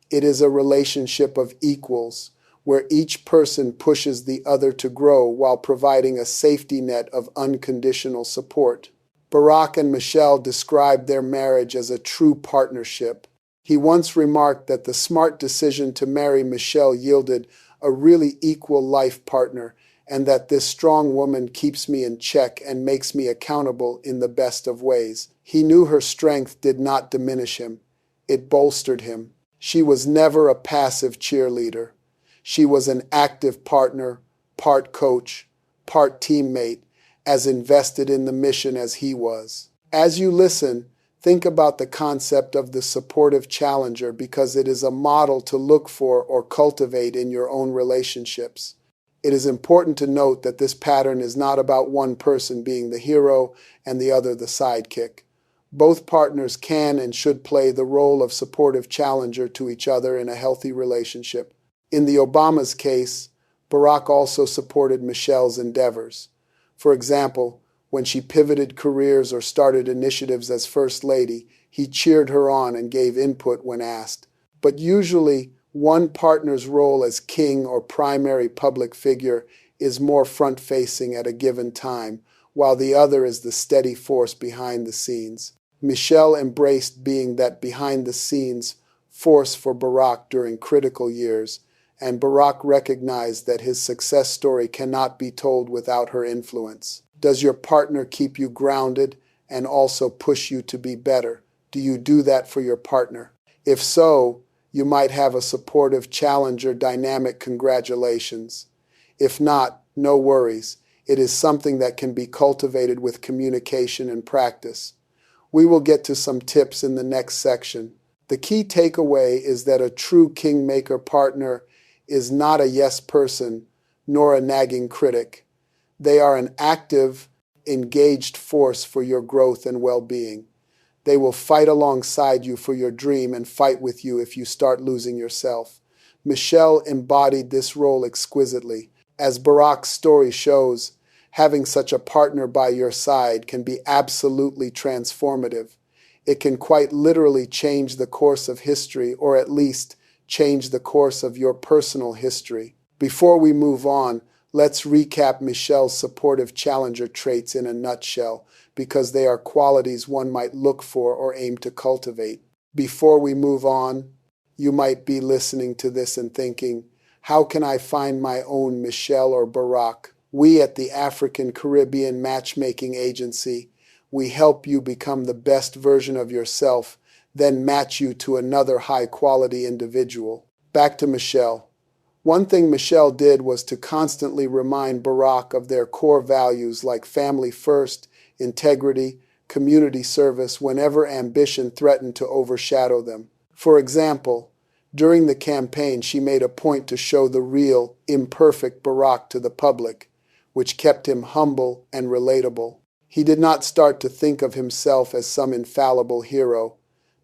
It is a relationship of equals, where each person pushes the other to grow while providing a safety net of unconditional support. Barack and Michelle described their marriage as a true partnership. He once remarked that the smart decision to marry Michelle yielded a really equal life partner, and that this strong woman keeps me in check and makes me accountable in the best of ways. He knew her strength did not diminish him. It bolstered him. She was never a passive cheerleader. She was an active partner, part coach, part teammate, as invested in the mission as he was. As you listen, think about the concept of the supportive challenger because it is a model to look for or cultivate in your own relationships. It is important to note that this pattern is not about one person being the hero and the other the sidekick. Both partners can and should play the role of supportive challenger to each other in a healthy relationship. In the Obamas' case, Barack also supported Michelle's endeavors. For example, when she pivoted careers or started initiatives as First Lady, he cheered her on and gave input when asked. But usually, one partner's role as king or primary public figure is more front-facing at a given time, while the other is the steady force behind the scenes. Michelle embraced being that behind-the-scenes force for Barack during critical years, and Barack recognized that his success story cannot be told without her influence. Does your partner keep you grounded and also push you to be better? Do you do that for your partner? If so, you might have a supportive challenger dynamic. Congratulations. If not, no worries. It is something that can be cultivated with communication and practice. We will get to some tips in the next section. The key takeaway is that a true kingmaker partner is not a yes person, nor a nagging critic. They are an active, engaged force for your growth and well-being. They will fight alongside you for your dream and fight with you if you start losing yourself. Michelle embodied this role exquisitely. As Barack's story shows, having such a partner by your side can be absolutely transformative. It can quite literally change the course of history, or at least change the course of your personal history. Before we move on, let's recap Michelle's supportive challenger traits in a nutshell, because they are qualities one might look for or aim to cultivate. Before we move on, you might be listening to this and thinking, how can I find my own Michelle or Barack? We at the African Caribbean Matchmaking Agency, we help you become the best version of yourself, then match you to another high-quality individual. Back to Michelle. One thing Michelle did was to constantly remind Barack of their core values like family first, integrity, community service whenever ambition threatened to overshadow them. For example, during the campaign, she made a point to show the real, imperfect Barack to the public, which kept him humble and relatable. He did not start to think of himself as some infallible hero,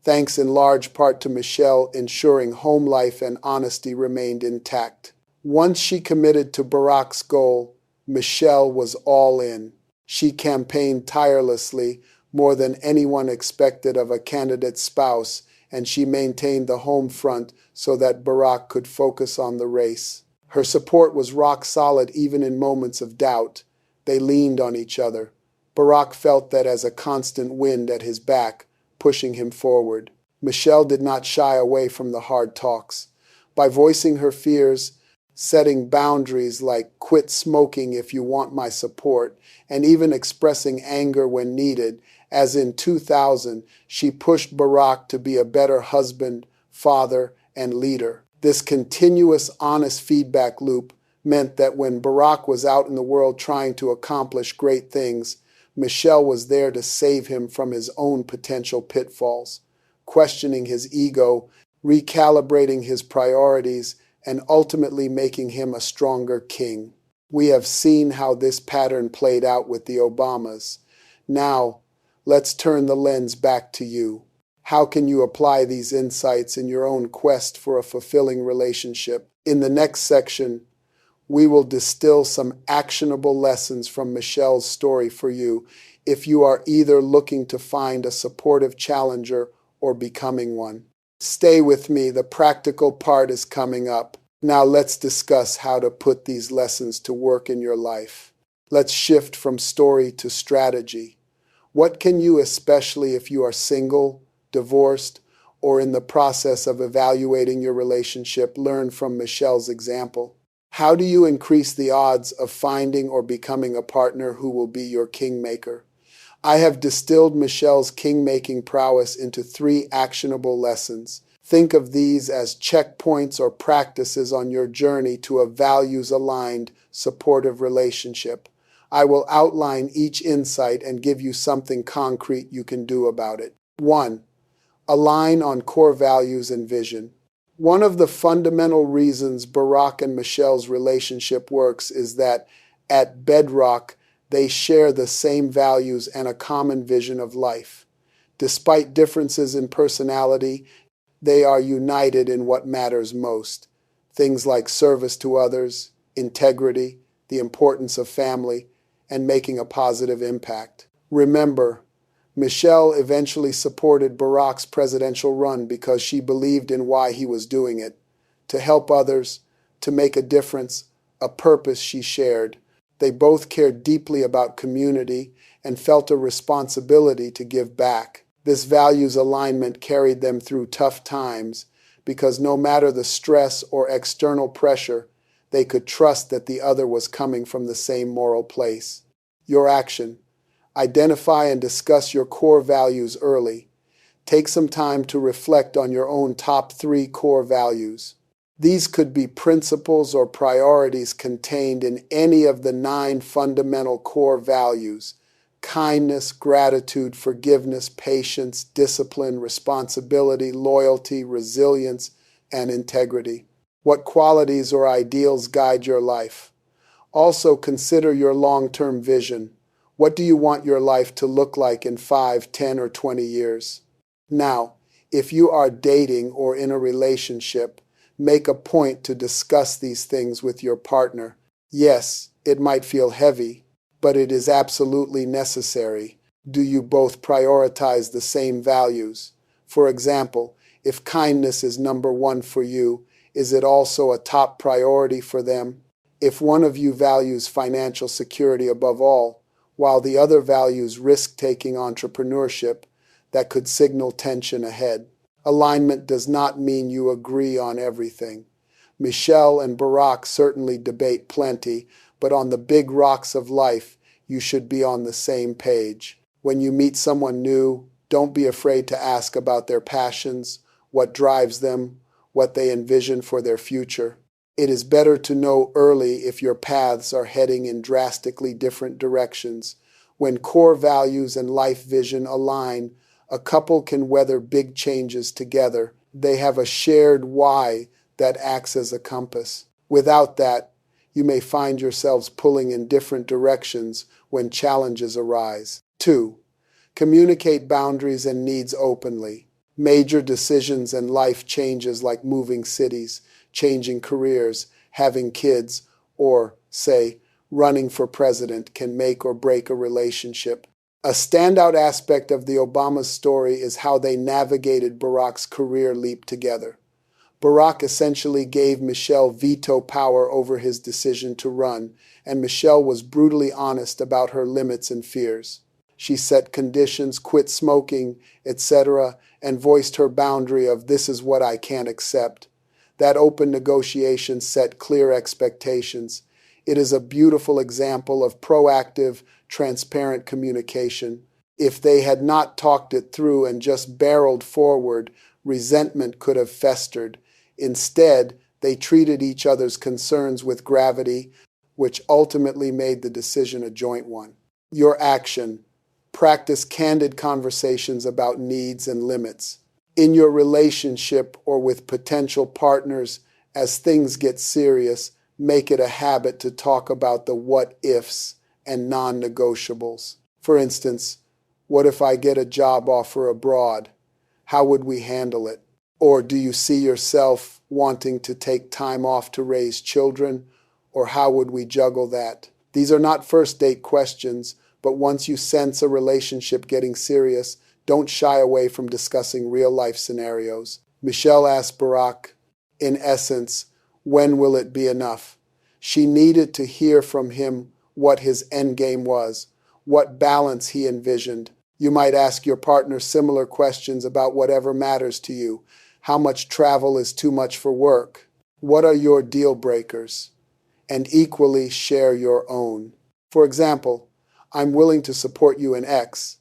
thanks in large part to Michelle ensuring home life and honesty remained intact. Once she committed to Barack's goal, Michelle was all in. She campaigned tirelessly, more than anyone expected of a candidate's spouse, and she maintained the home front so that Barack could focus on the race. Her support was rock solid even in moments of doubt. They leaned on each other. Barack felt that as a constant wind at his back, pushing him forward. Michelle did not shy away from the hard talks. By voicing her fears, setting boundaries like quit smoking if you want my support, and even expressing anger when needed, as in 2000, she pushed Barack to be a better husband, father, and leader. This continuous, honest feedback loop meant that when Barack was out in the world trying to accomplish great things, Michelle was there to save him from his own potential pitfalls, questioning his ego, recalibrating his priorities, and ultimately making him a stronger king. We have seen how this pattern played out with the Obamas. Now, let's turn the lens back to you. How can you apply these insights in your own quest for a fulfilling relationship? In the next section, we will distill some actionable lessons from Michelle's story for you if you are either looking to find a supportive challenger or becoming one. Stay with me, the practical part is coming up. Now let's discuss how to put these lessons to work in your life. Let's shift from story to strategy. What can you, especially if you are single, divorced, or in the process of evaluating your relationship, learn from Michelle's example? How do you increase the odds of finding or becoming a partner who will be your kingmaker? I have distilled Michelle's king-making prowess into 3 actionable lessons. Think of these as checkpoints or practices on your journey to a values-aligned, supportive relationship. I will outline each insight and give you something concrete you can do about it. 1. Align on core values and vision. One of the fundamental reasons Barack and Michelle's relationship works is that, at bedrock, they share the same values and a common vision of life. Despite differences in personality, they are united in what matters most. Things like service to others, integrity, the importance of family, and making a positive impact. Remember, Michelle eventually supported Barack's presidential run because she believed in why he was doing it, to help others, to make a difference, a purpose she shared. They both cared deeply about community and felt a responsibility to give back. This values alignment carried them through tough times because no matter the stress or external pressure, they could trust that the other was coming from the same moral place. Your action. Identify and discuss your core values early. Take some time to reflect on your own top 3 core values. These could be principles or priorities contained in any of the 9 fundamental core values: kindness, gratitude, forgiveness, patience, discipline, responsibility, loyalty, resilience, and integrity. What qualities or ideals guide your life? Also consider your long-term vision. What do you want your life to look like in 5, 10, or 20 years? Now, if you are dating or in a relationship, make a point to discuss these things with your partner. Yes, it might feel heavy, but it is absolutely necessary. Do you both prioritize the same values? For example, if kindness is number one for you, is it also a top priority for them? If one of you values financial security above all, while the other values risk-taking entrepreneurship, that could signal tension ahead. Alignment does not mean you agree on everything. Michelle and Barack certainly debate plenty, but on the big rocks of life, you should be on the same page. When you meet someone new, don't be afraid to ask about their passions, what drives them, what they envision for their future. It is better to know early if your paths are heading in drastically different directions. When core values and life vision align, a couple can weather big changes together. They have a shared why that acts as a compass. Without that, you may find yourselves pulling in different directions when challenges arise. 2. Communicate boundaries and needs openly. Major decisions and life changes like moving cities, changing careers, having kids, or, say, running for president can make or break a relationship. A standout aspect of the Obama's story is how they navigated Barack's career leap together. Barack essentially gave Michelle veto power over his decision to run, and Michelle was brutally honest about her limits and fears. She set conditions, quit smoking, etc., and voiced her boundary of this is what I can't accept. That open negotiation set clear expectations. It is a beautiful example of proactive, transparent communication. If they had not talked it through and just barreled forward, resentment could have festered. Instead, they treated each other's concerns with gravity, which ultimately made the decision a joint one. Your action. Practice candid conversations about needs and limits. In your relationship or with potential partners, as things get serious, make it a habit to talk about the what-ifs and non-negotiables. For instance, what if I get a job offer abroad? How would we handle it? Or do you see yourself wanting to take time off to raise children? Or how would we juggle that? These are not first date questions, but once you sense a relationship getting serious, don't shy away from discussing real-life scenarios. Michelle asked Barack, in essence, when will it be enough? She needed to hear from him what his endgame was, what balance he envisioned. You might ask your partner similar questions about whatever matters to you. How much travel is too much for work? What are your deal breakers? And equally share your own. For example, I'm willing to support you in X,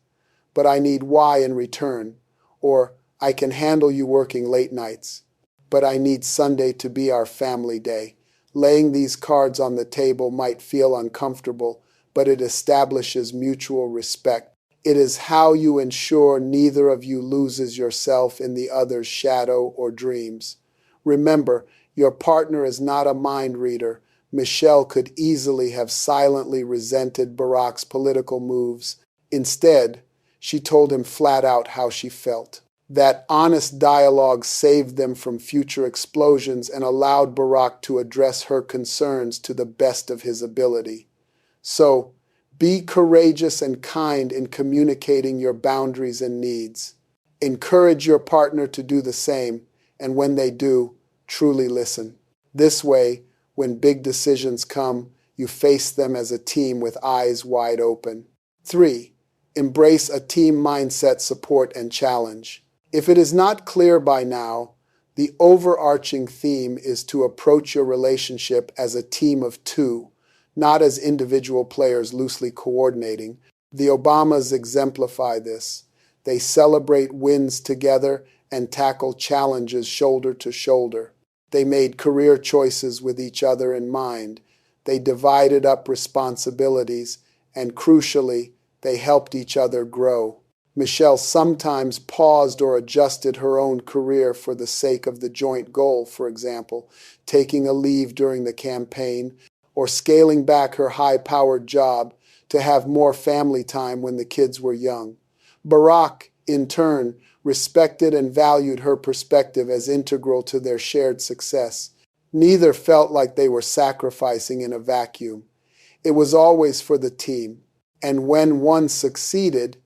but I need Y in return. Or I can handle you working late nights, but I need Sunday to be our family day. Laying these cards on the table might feel uncomfortable, but it establishes mutual respect. It is how you ensure neither of you loses yourself in the other's shadow or dreams. Remember, your partner is not a mind reader. Michelle could easily have silently resented Barack's political moves. Instead, she told him flat out how she felt. That honest dialogue saved them from future explosions and allowed Barack to address her concerns to the best of his ability. So, be courageous and kind in communicating your boundaries and needs. Encourage your partner to do the same, and when they do, truly listen. This way, when big decisions come, you face them as a team with eyes wide open. 3. Embrace a team mindset, support, and challenge. If it is not clear by now, the overarching theme is to approach your relationship as a team of two, not as individual players loosely coordinating. The Obamas exemplify this. They celebrate wins together and tackle challenges shoulder to shoulder. They made career choices with each other in mind. They divided up responsibilities, and crucially, they helped each other grow. Michelle sometimes paused or adjusted her own career for the sake of the joint goal, for example, taking a leave during the campaign or scaling back her high-powered job to have more family time when the kids were young. Barack, in turn, respected and valued her perspective as integral to their shared success. Neither felt like they were sacrificing in a vacuum. It was always for the team. And when one succeeded,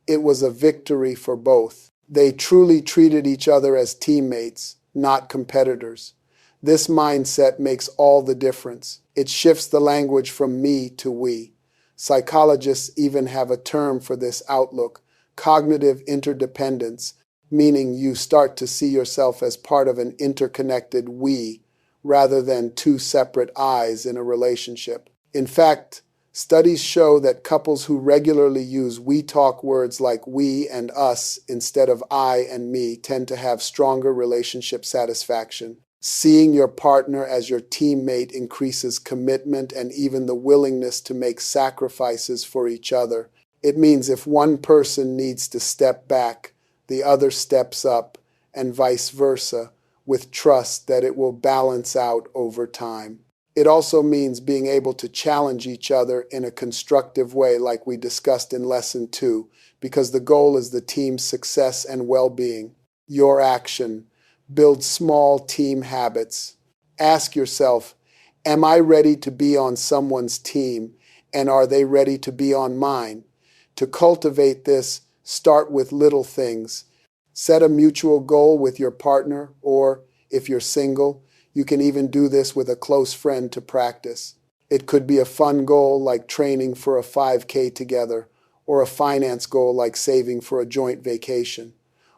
It was a victory for both. They truly treated each other as teammates, not competitors. This mindset makes all the difference. It shifts the language from me to we. Psychologists even have a term for this outlook, cognitive interdependence, meaning you start to see yourself as part of an interconnected we rather than two separate I's in a relationship. In fact, studies show that couples who regularly use we talk words like we and us instead of I and me tend to have stronger relationship satisfaction. Seeing your partner as your teammate increases commitment and even the willingness to make sacrifices for each other. It means if one person needs to step back, the other steps up, and vice versa, with trust that it will balance out over time. It also means being able to challenge each other in a constructive way like we discussed in Lesson 2, because the goal is the team's success and well-being. Your action. Build small team habits. Ask yourself, am I ready to be on someone's team, and are they ready to be on mine? To cultivate this, start with little things. Set a mutual goal with your partner, or, if you're single, you can even do this with a close friend to practice. It could be a fun goal like training for a 5K together, or a finance goal like saving for a joint vacation.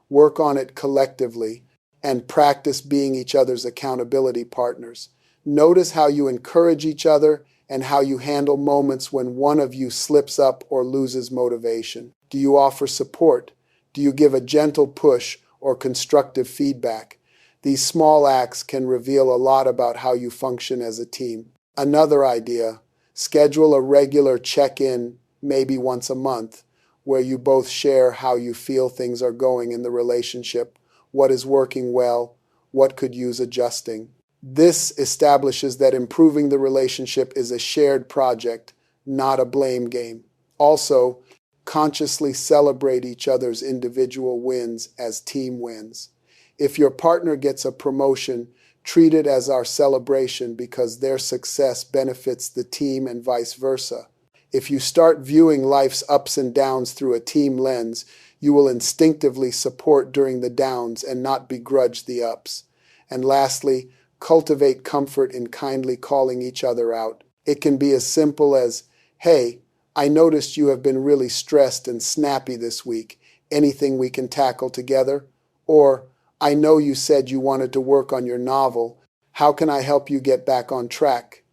Work on it collectively and practice being each other's accountability partners. Notice how you encourage each other and how you handle moments when one of you slips up or loses motivation. Do you offer support? Do you give a gentle push or constructive feedback? These small acts can reveal a lot about how you function as a team. Another idea, schedule a regular check-in, maybe once a month, where you both share how you feel things are going in the relationship, what is working well, what could use adjusting. This establishes that improving the relationship is a shared project, not a blame game. Also, consciously celebrate each other's individual wins as team wins. If your partner gets a promotion, treat it as our celebration because their success benefits the team and vice versa. If you start viewing life's ups and downs through a team lens, you will instinctively support during the downs and not begrudge the ups. And lastly, cultivate comfort in kindly calling each other out. It can be as simple as, "Hey, I noticed you have been really stressed and snappy this week. Anything we can tackle together?" Or, "I know you said you wanted to work on your novel. How can I help you get back on track?"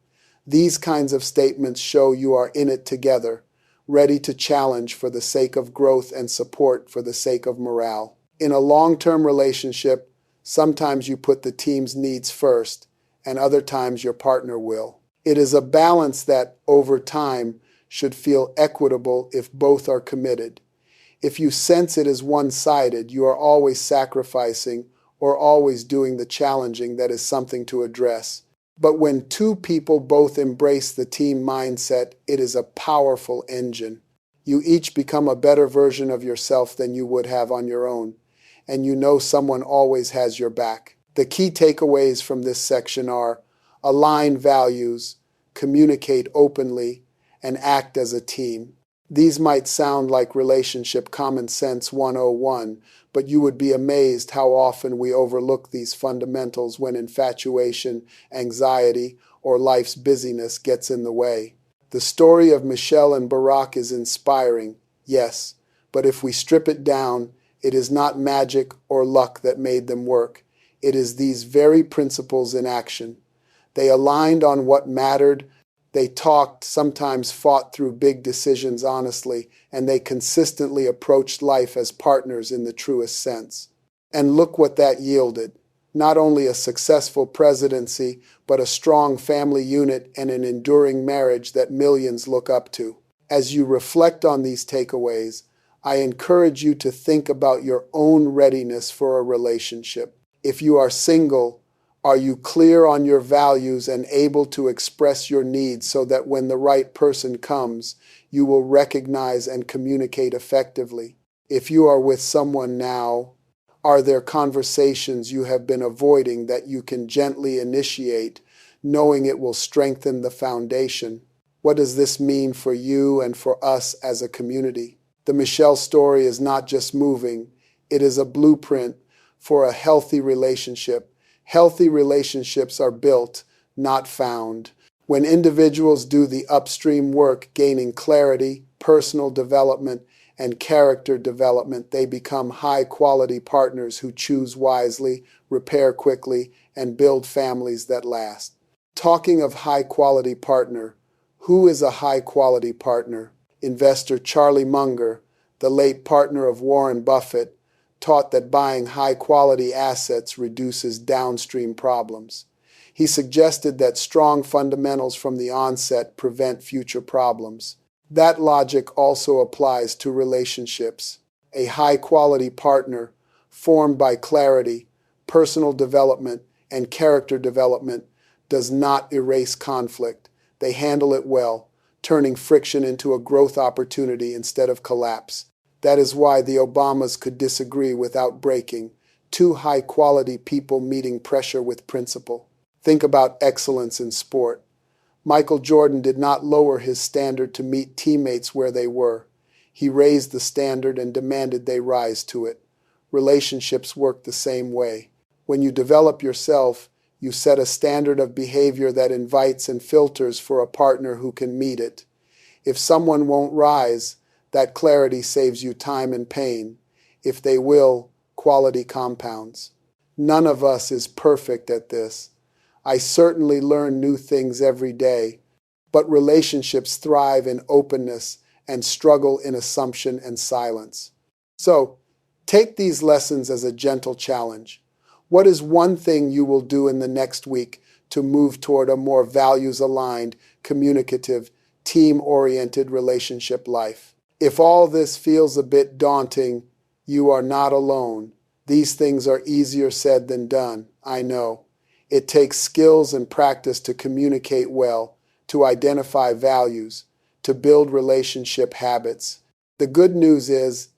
These kinds of statements show you are in it together, ready to challenge for the sake of growth and support for the sake of morale. In a long-term relationship, sometimes you put the team's needs first, and other times your partner will. It is a balance that, over time, should feel equitable if both are committed. If you sense it as one-sided, you are always sacrificing or always doing the challenging that is something to address. But when two people both embrace the team mindset, it is a powerful engine. You each become a better version of yourself than you would have on your own, and you know someone always has your back. The key takeaways from this section are: align values, communicate openly, and act as a team. These might sound like relationship common sense 101, but you would be amazed how often we overlook these fundamentals when infatuation, anxiety, or life's busyness gets in the way. The story of Michelle and Barack is inspiring, yes, but if we strip it down, it is not magic or luck that made them work. It is these very principles in action. They aligned on what mattered. They talked, sometimes fought through big decisions honestly, and they consistently approached life as partners in the truest sense. And look what that yielded. Not only a successful presidency, but a strong family unit and an enduring marriage that millions look up to. As you reflect on these takeaways, I encourage you to think about your own readiness for a relationship. If you are single, are you clear on your values and able to express your needs so that when the right person comes, you will recognize and communicate effectively? If you are with someone now, are there conversations you have been avoiding that you can gently initiate, knowing it will strengthen the foundation? What does this mean for you and for us as a community? The Michelle story is not just moving, it is a blueprint for a healthy relationship. Healthy relationships are built, not found. When individuals do the upstream work, gaining clarity, personal development, and character development, they become high-quality partners who choose wisely, repair quickly, and build families that last. Talking of high-quality partner, who is a high-quality partner? Investor Charlie Munger, the late partner of Warren Buffett, taught that buying high-quality assets reduces downstream problems. He suggested that strong fundamentals from the onset prevent future problems. That logic also applies to relationships. A high-quality partner, formed by clarity, personal development, and character development, does not erase conflict. They handle it well, turning friction into a growth opportunity instead of collapse. That is why the Obamas could disagree without breaking. Two high-quality people meeting pressure with principle. Think about excellence in sport. Michael Jordan did not lower his standard to meet teammates where they were. He raised the standard and demanded they rise to it. Relationships work the same way. When you develop yourself, you set a standard of behavior that invites and filters for a partner who can meet it. If someone won't rise, that clarity saves you time and pain. If they will, quality compounds. None of us is perfect at this. I certainly learn new things every day, but relationships thrive in openness and struggle in assumption and silence. So, take these lessons as a gentle challenge. What is one thing you will do in the next week to move toward a more values-aligned, communicative, team-oriented relationship life? If all this feels a bit daunting, you are not alone. These things are easier said than done, I know. It takes skills and practice to communicate well, to identify values, to build relationship habits. The good news is,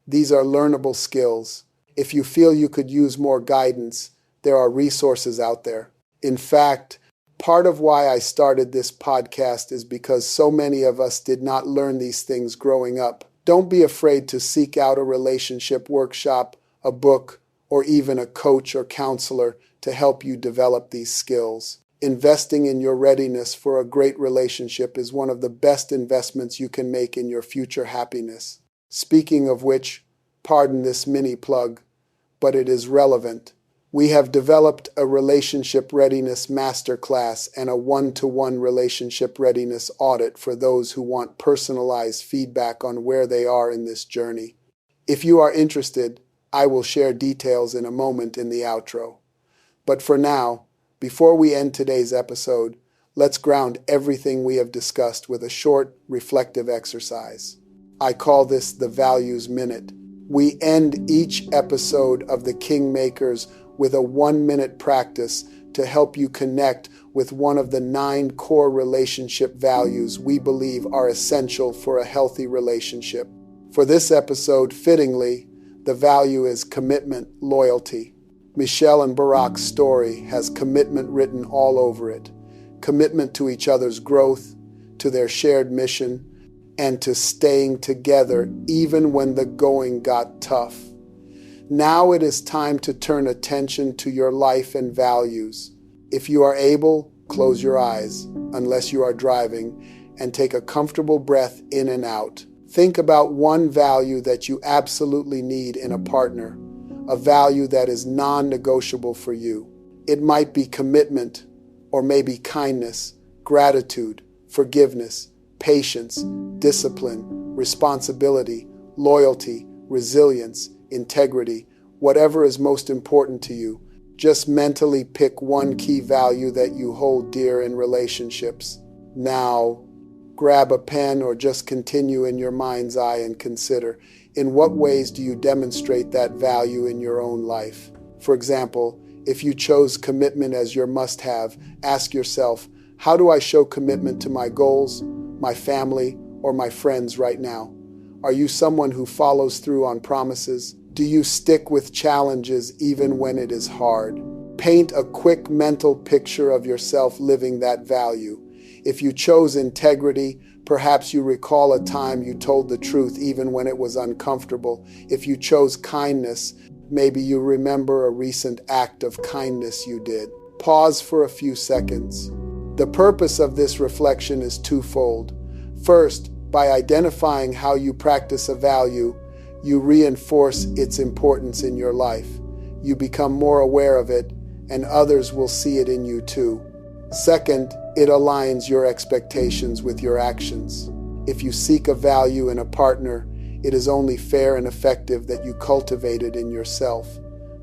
these are learnable skills. If you feel you could use more guidance, there are resources out there. In fact, part of why I started this podcast is because so many of us did not learn these things growing up. Don't be afraid to seek out a relationship workshop, a book, or even a coach or counselor to help you develop these skills. Investing in your readiness for a great relationship is one of the best investments you can make in your future happiness. Speaking of which, pardon this mini plug, but it is relevant. We have developed a relationship readiness masterclass and a one-to-one relationship readiness audit for those who want personalized feedback on where they are in this journey. If you are interested, I will share details in a moment in the outro. But for now, before we end today's episode, let's ground everything we have discussed with a short, reflective exercise. I call this the Values Minute. We end each episode of The Kingmakers with a 1-minute practice to help you connect with one of the 9 core relationship values we believe are essential for a healthy relationship. For this episode, fittingly, the value is commitment, loyalty. Michelle and Barack's story has commitment written all over it. Commitment to each other's growth, to their shared mission, and to staying together even when the going got tough. Now it is time to turn attention to your life and values. If you are able, close your eyes, unless you are driving, and take a comfortable breath in and out. Think about one value that you absolutely need in a partner, a value that is non-negotiable for you. It might be commitment, or maybe kindness, gratitude, forgiveness, patience, discipline, responsibility, loyalty, resilience, integrity, whatever is most important to you. Just mentally pick one key value that you hold dear in relationships. Now, grab a pen or just continue in your mind's eye and consider, in what ways do you demonstrate that value in your own life? For example, if you chose commitment as your must-have, ask yourself, how do I show commitment to my goals, my family, or my friends right now? Are you someone who follows through on promises? Do you stick with challenges even when it is hard? Paint a quick mental picture of yourself living that value. If you chose integrity, Perhaps you recall a time you told the truth even when it was uncomfortable. If you chose kindness, maybe you remember a recent act of kindness you did. Pause for a few seconds. The purpose of this reflection is twofold. First, by identifying how you practice a value, you reinforce its importance in your life. You become more aware of it, and others will see it in you too. Second, it aligns your expectations with your actions. If you seek a value in a partner, it is only fair and effective that you cultivate it in yourself.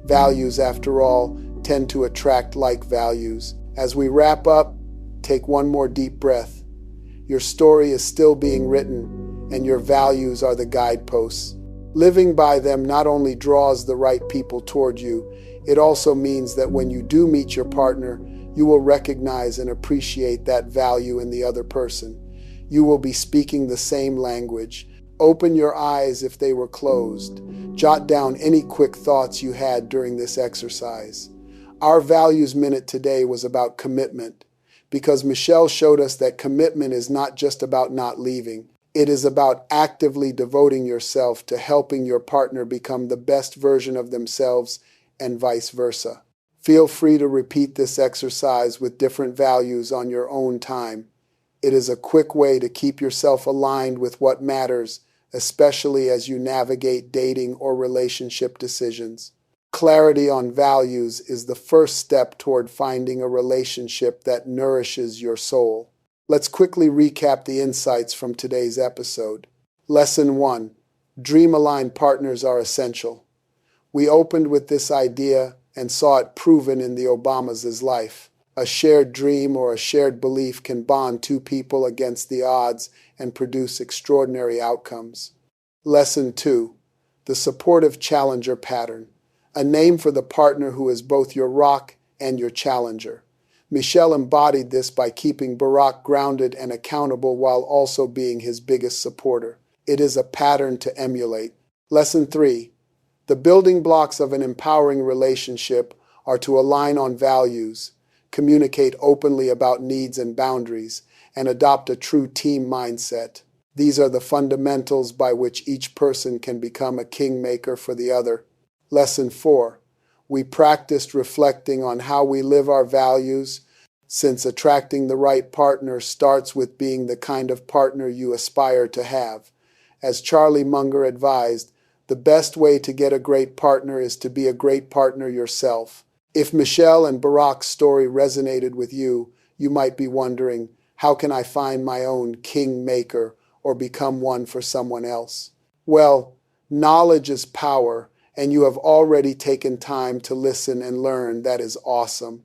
Values, after all, tend to attract like values. As we wrap up, take one more deep breath. Your story is still being written, and your values are the guideposts. Living by them not only draws the right people toward you, it also means that when you do meet your partner, you will recognize and appreciate that value in the other person. You will be speaking the same language. Open your eyes if they were closed. Jot down any quick thoughts you had during this exercise. Our Values Minute today was about commitment, because Michelle showed us that commitment is not just about not leaving. It is about actively devoting yourself to helping your partner become the best version of themselves and vice versa. Feel free to repeat this exercise with different values on your own time. It is a quick way to keep yourself aligned with what matters, especially as you navigate dating or relationship decisions. Clarity on values is the first step toward finding a relationship that nourishes your soul. Let's quickly recap the insights from today's episode. Lesson 1. Dream-aligned partners are essential. We opened with this idea and saw it proven in the Obamas' life. A shared dream or a shared belief can bond two people against the odds and produce extraordinary outcomes. Lesson 2. The supportive challenger pattern. A name for the partner who is both your rock and your challenger. Michelle embodied this by keeping Barack grounded and accountable while also being his biggest supporter. It is a pattern to emulate. Lesson 3. The building blocks of an empowering relationship are to align on values, communicate openly about needs and boundaries, and adopt a true team mindset. These are the fundamentals by which each person can become a kingmaker for the other. Lesson 4. We practiced reflecting on how we live our values, since attracting the right partner starts with being the kind of partner you aspire to have. As Charlie Munger advised, the best way to get a great partner is to be a great partner yourself. If Michelle and Barack's story resonated with you, you might be wondering, how can I find my own kingmaker or become one for someone else? Well, knowledge is power, and you have already taken time to listen and learn. That is awesome.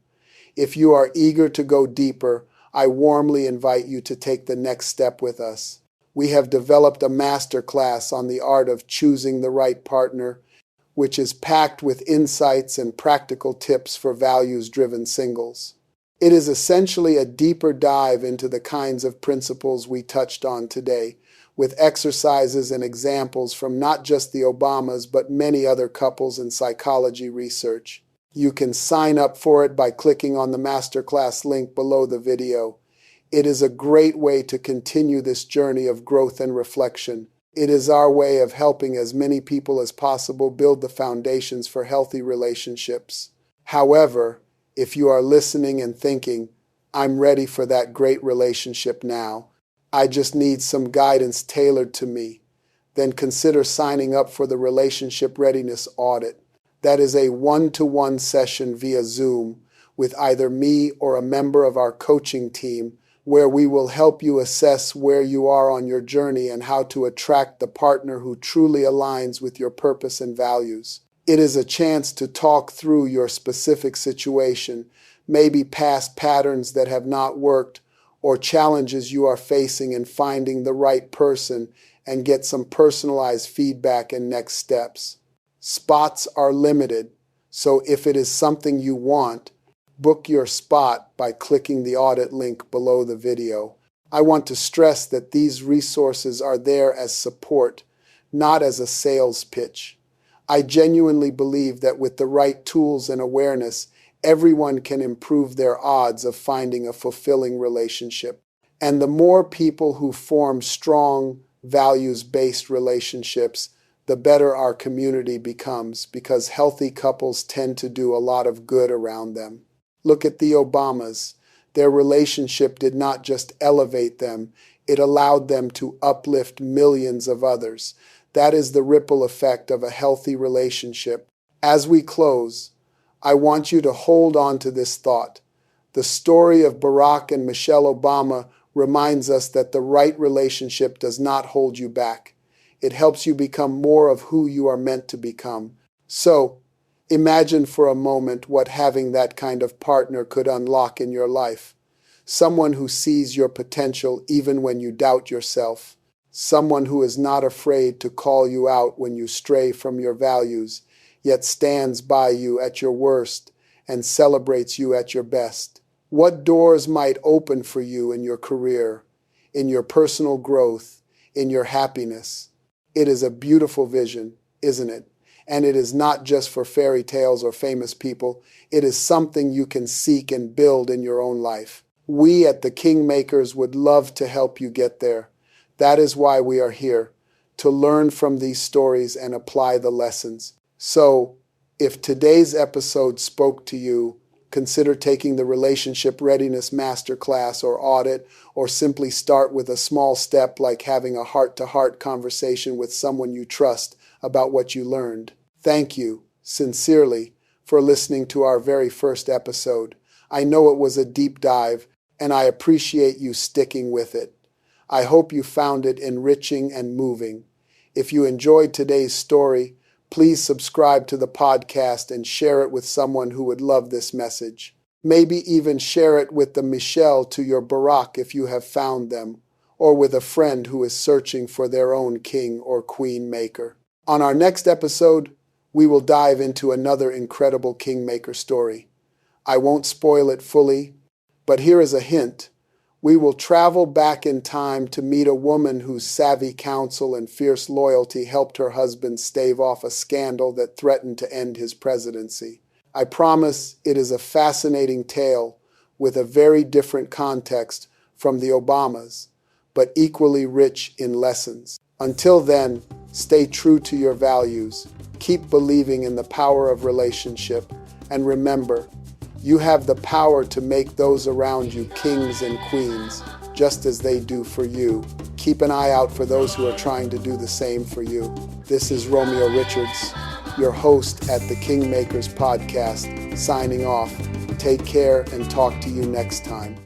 If you are eager to go deeper, I warmly invite you to take the next step with us. We have developed a masterclass on the art of choosing the right partner, which is packed with insights and practical tips for values-driven singles. It is essentially a deeper dive into the kinds of principles we touched on today, with exercises and examples from not just the Obamas, but many other couples and psychology research. You can sign up for it by clicking on the masterclass link below the video. It is a great way to continue this journey of growth and reflection. It is our way of helping as many people as possible build the foundations for healthy relationships. However, if you are listening and thinking, I'm ready for that great relationship now, I just need some guidance tailored to me, then consider signing up for the Relationship Readiness Audit. That is a one-to-one session via Zoom with either me or a member of our coaching team, where we will help you assess where you are on your journey and how to attract the partner who truly aligns with your purpose and values. It is a chance to talk through your specific situation, maybe past patterns that have not worked, or challenges you are facing in finding the right person, and get some personalized feedback and next steps. Spots are limited, so if it is something you want, book your spot by clicking the audit link below the video. I want to stress that these resources are there as support, not as a sales pitch. I genuinely believe that with the right tools and awareness, everyone can improve their odds of finding a fulfilling relationship. And the more people who form strong, values-based relationships, the better our community becomes, because healthy couples tend to do a lot of good around them. Look at the Obamas. Their relationship did not just elevate them, it allowed them to uplift millions of others. That is the ripple effect of a healthy relationship. As we close, I want you to hold on to this thought. The story of Barack and Michelle Obama reminds us that the right relationship does not hold you back. It helps you become more of who you are meant to become. So, imagine for a moment what having that kind of partner could unlock in your life. Someone who sees your potential even when you doubt yourself. Someone who is not afraid to call you out when you stray from your values, yet stands by you at your worst and celebrates you at your best. What doors might open for you in your career, in your personal growth, in your happiness? It is a beautiful vision, isn't it? And it is not just for fairy tales or famous people. It is something you can seek and build in your own life. We at the Kingmakers would love to help you get there. That is why we are here, to learn from these stories and apply the lessons. So, if today's episode spoke to you, consider taking the Relationship Readiness Masterclass or audit, or simply start with a small step like having a heart-to-heart conversation with someone you trust about what you learned. Thank you, sincerely, for listening to our very first episode. I know it was a deep dive, and I appreciate you sticking with it. I hope you found it enriching and moving. If you enjoyed today's story, please subscribe to the podcast and share it with someone who would love this message. Maybe even share it with the Michelle to your Barack if you have found them, or with a friend who is searching for their own king or queen maker. On our next episode, we will dive into another incredible kingmaker story. I won't spoil it fully, but here is a hint. We will travel back in time to meet a woman whose savvy counsel and fierce loyalty helped her husband stave off a scandal that threatened to end his presidency. I promise it is a fascinating tale with a very different context from the Obamas, but equally rich in lessons. Until then, stay true to your values, keep believing in the power of relationship, and remember, you have the power to make those around you kings and queens, just as they do for you. Keep an eye out for those who are trying to do the same for you. This is Romeo Richards, your host at the Kingmakers Podcast, signing off. Take care and talk to you next time.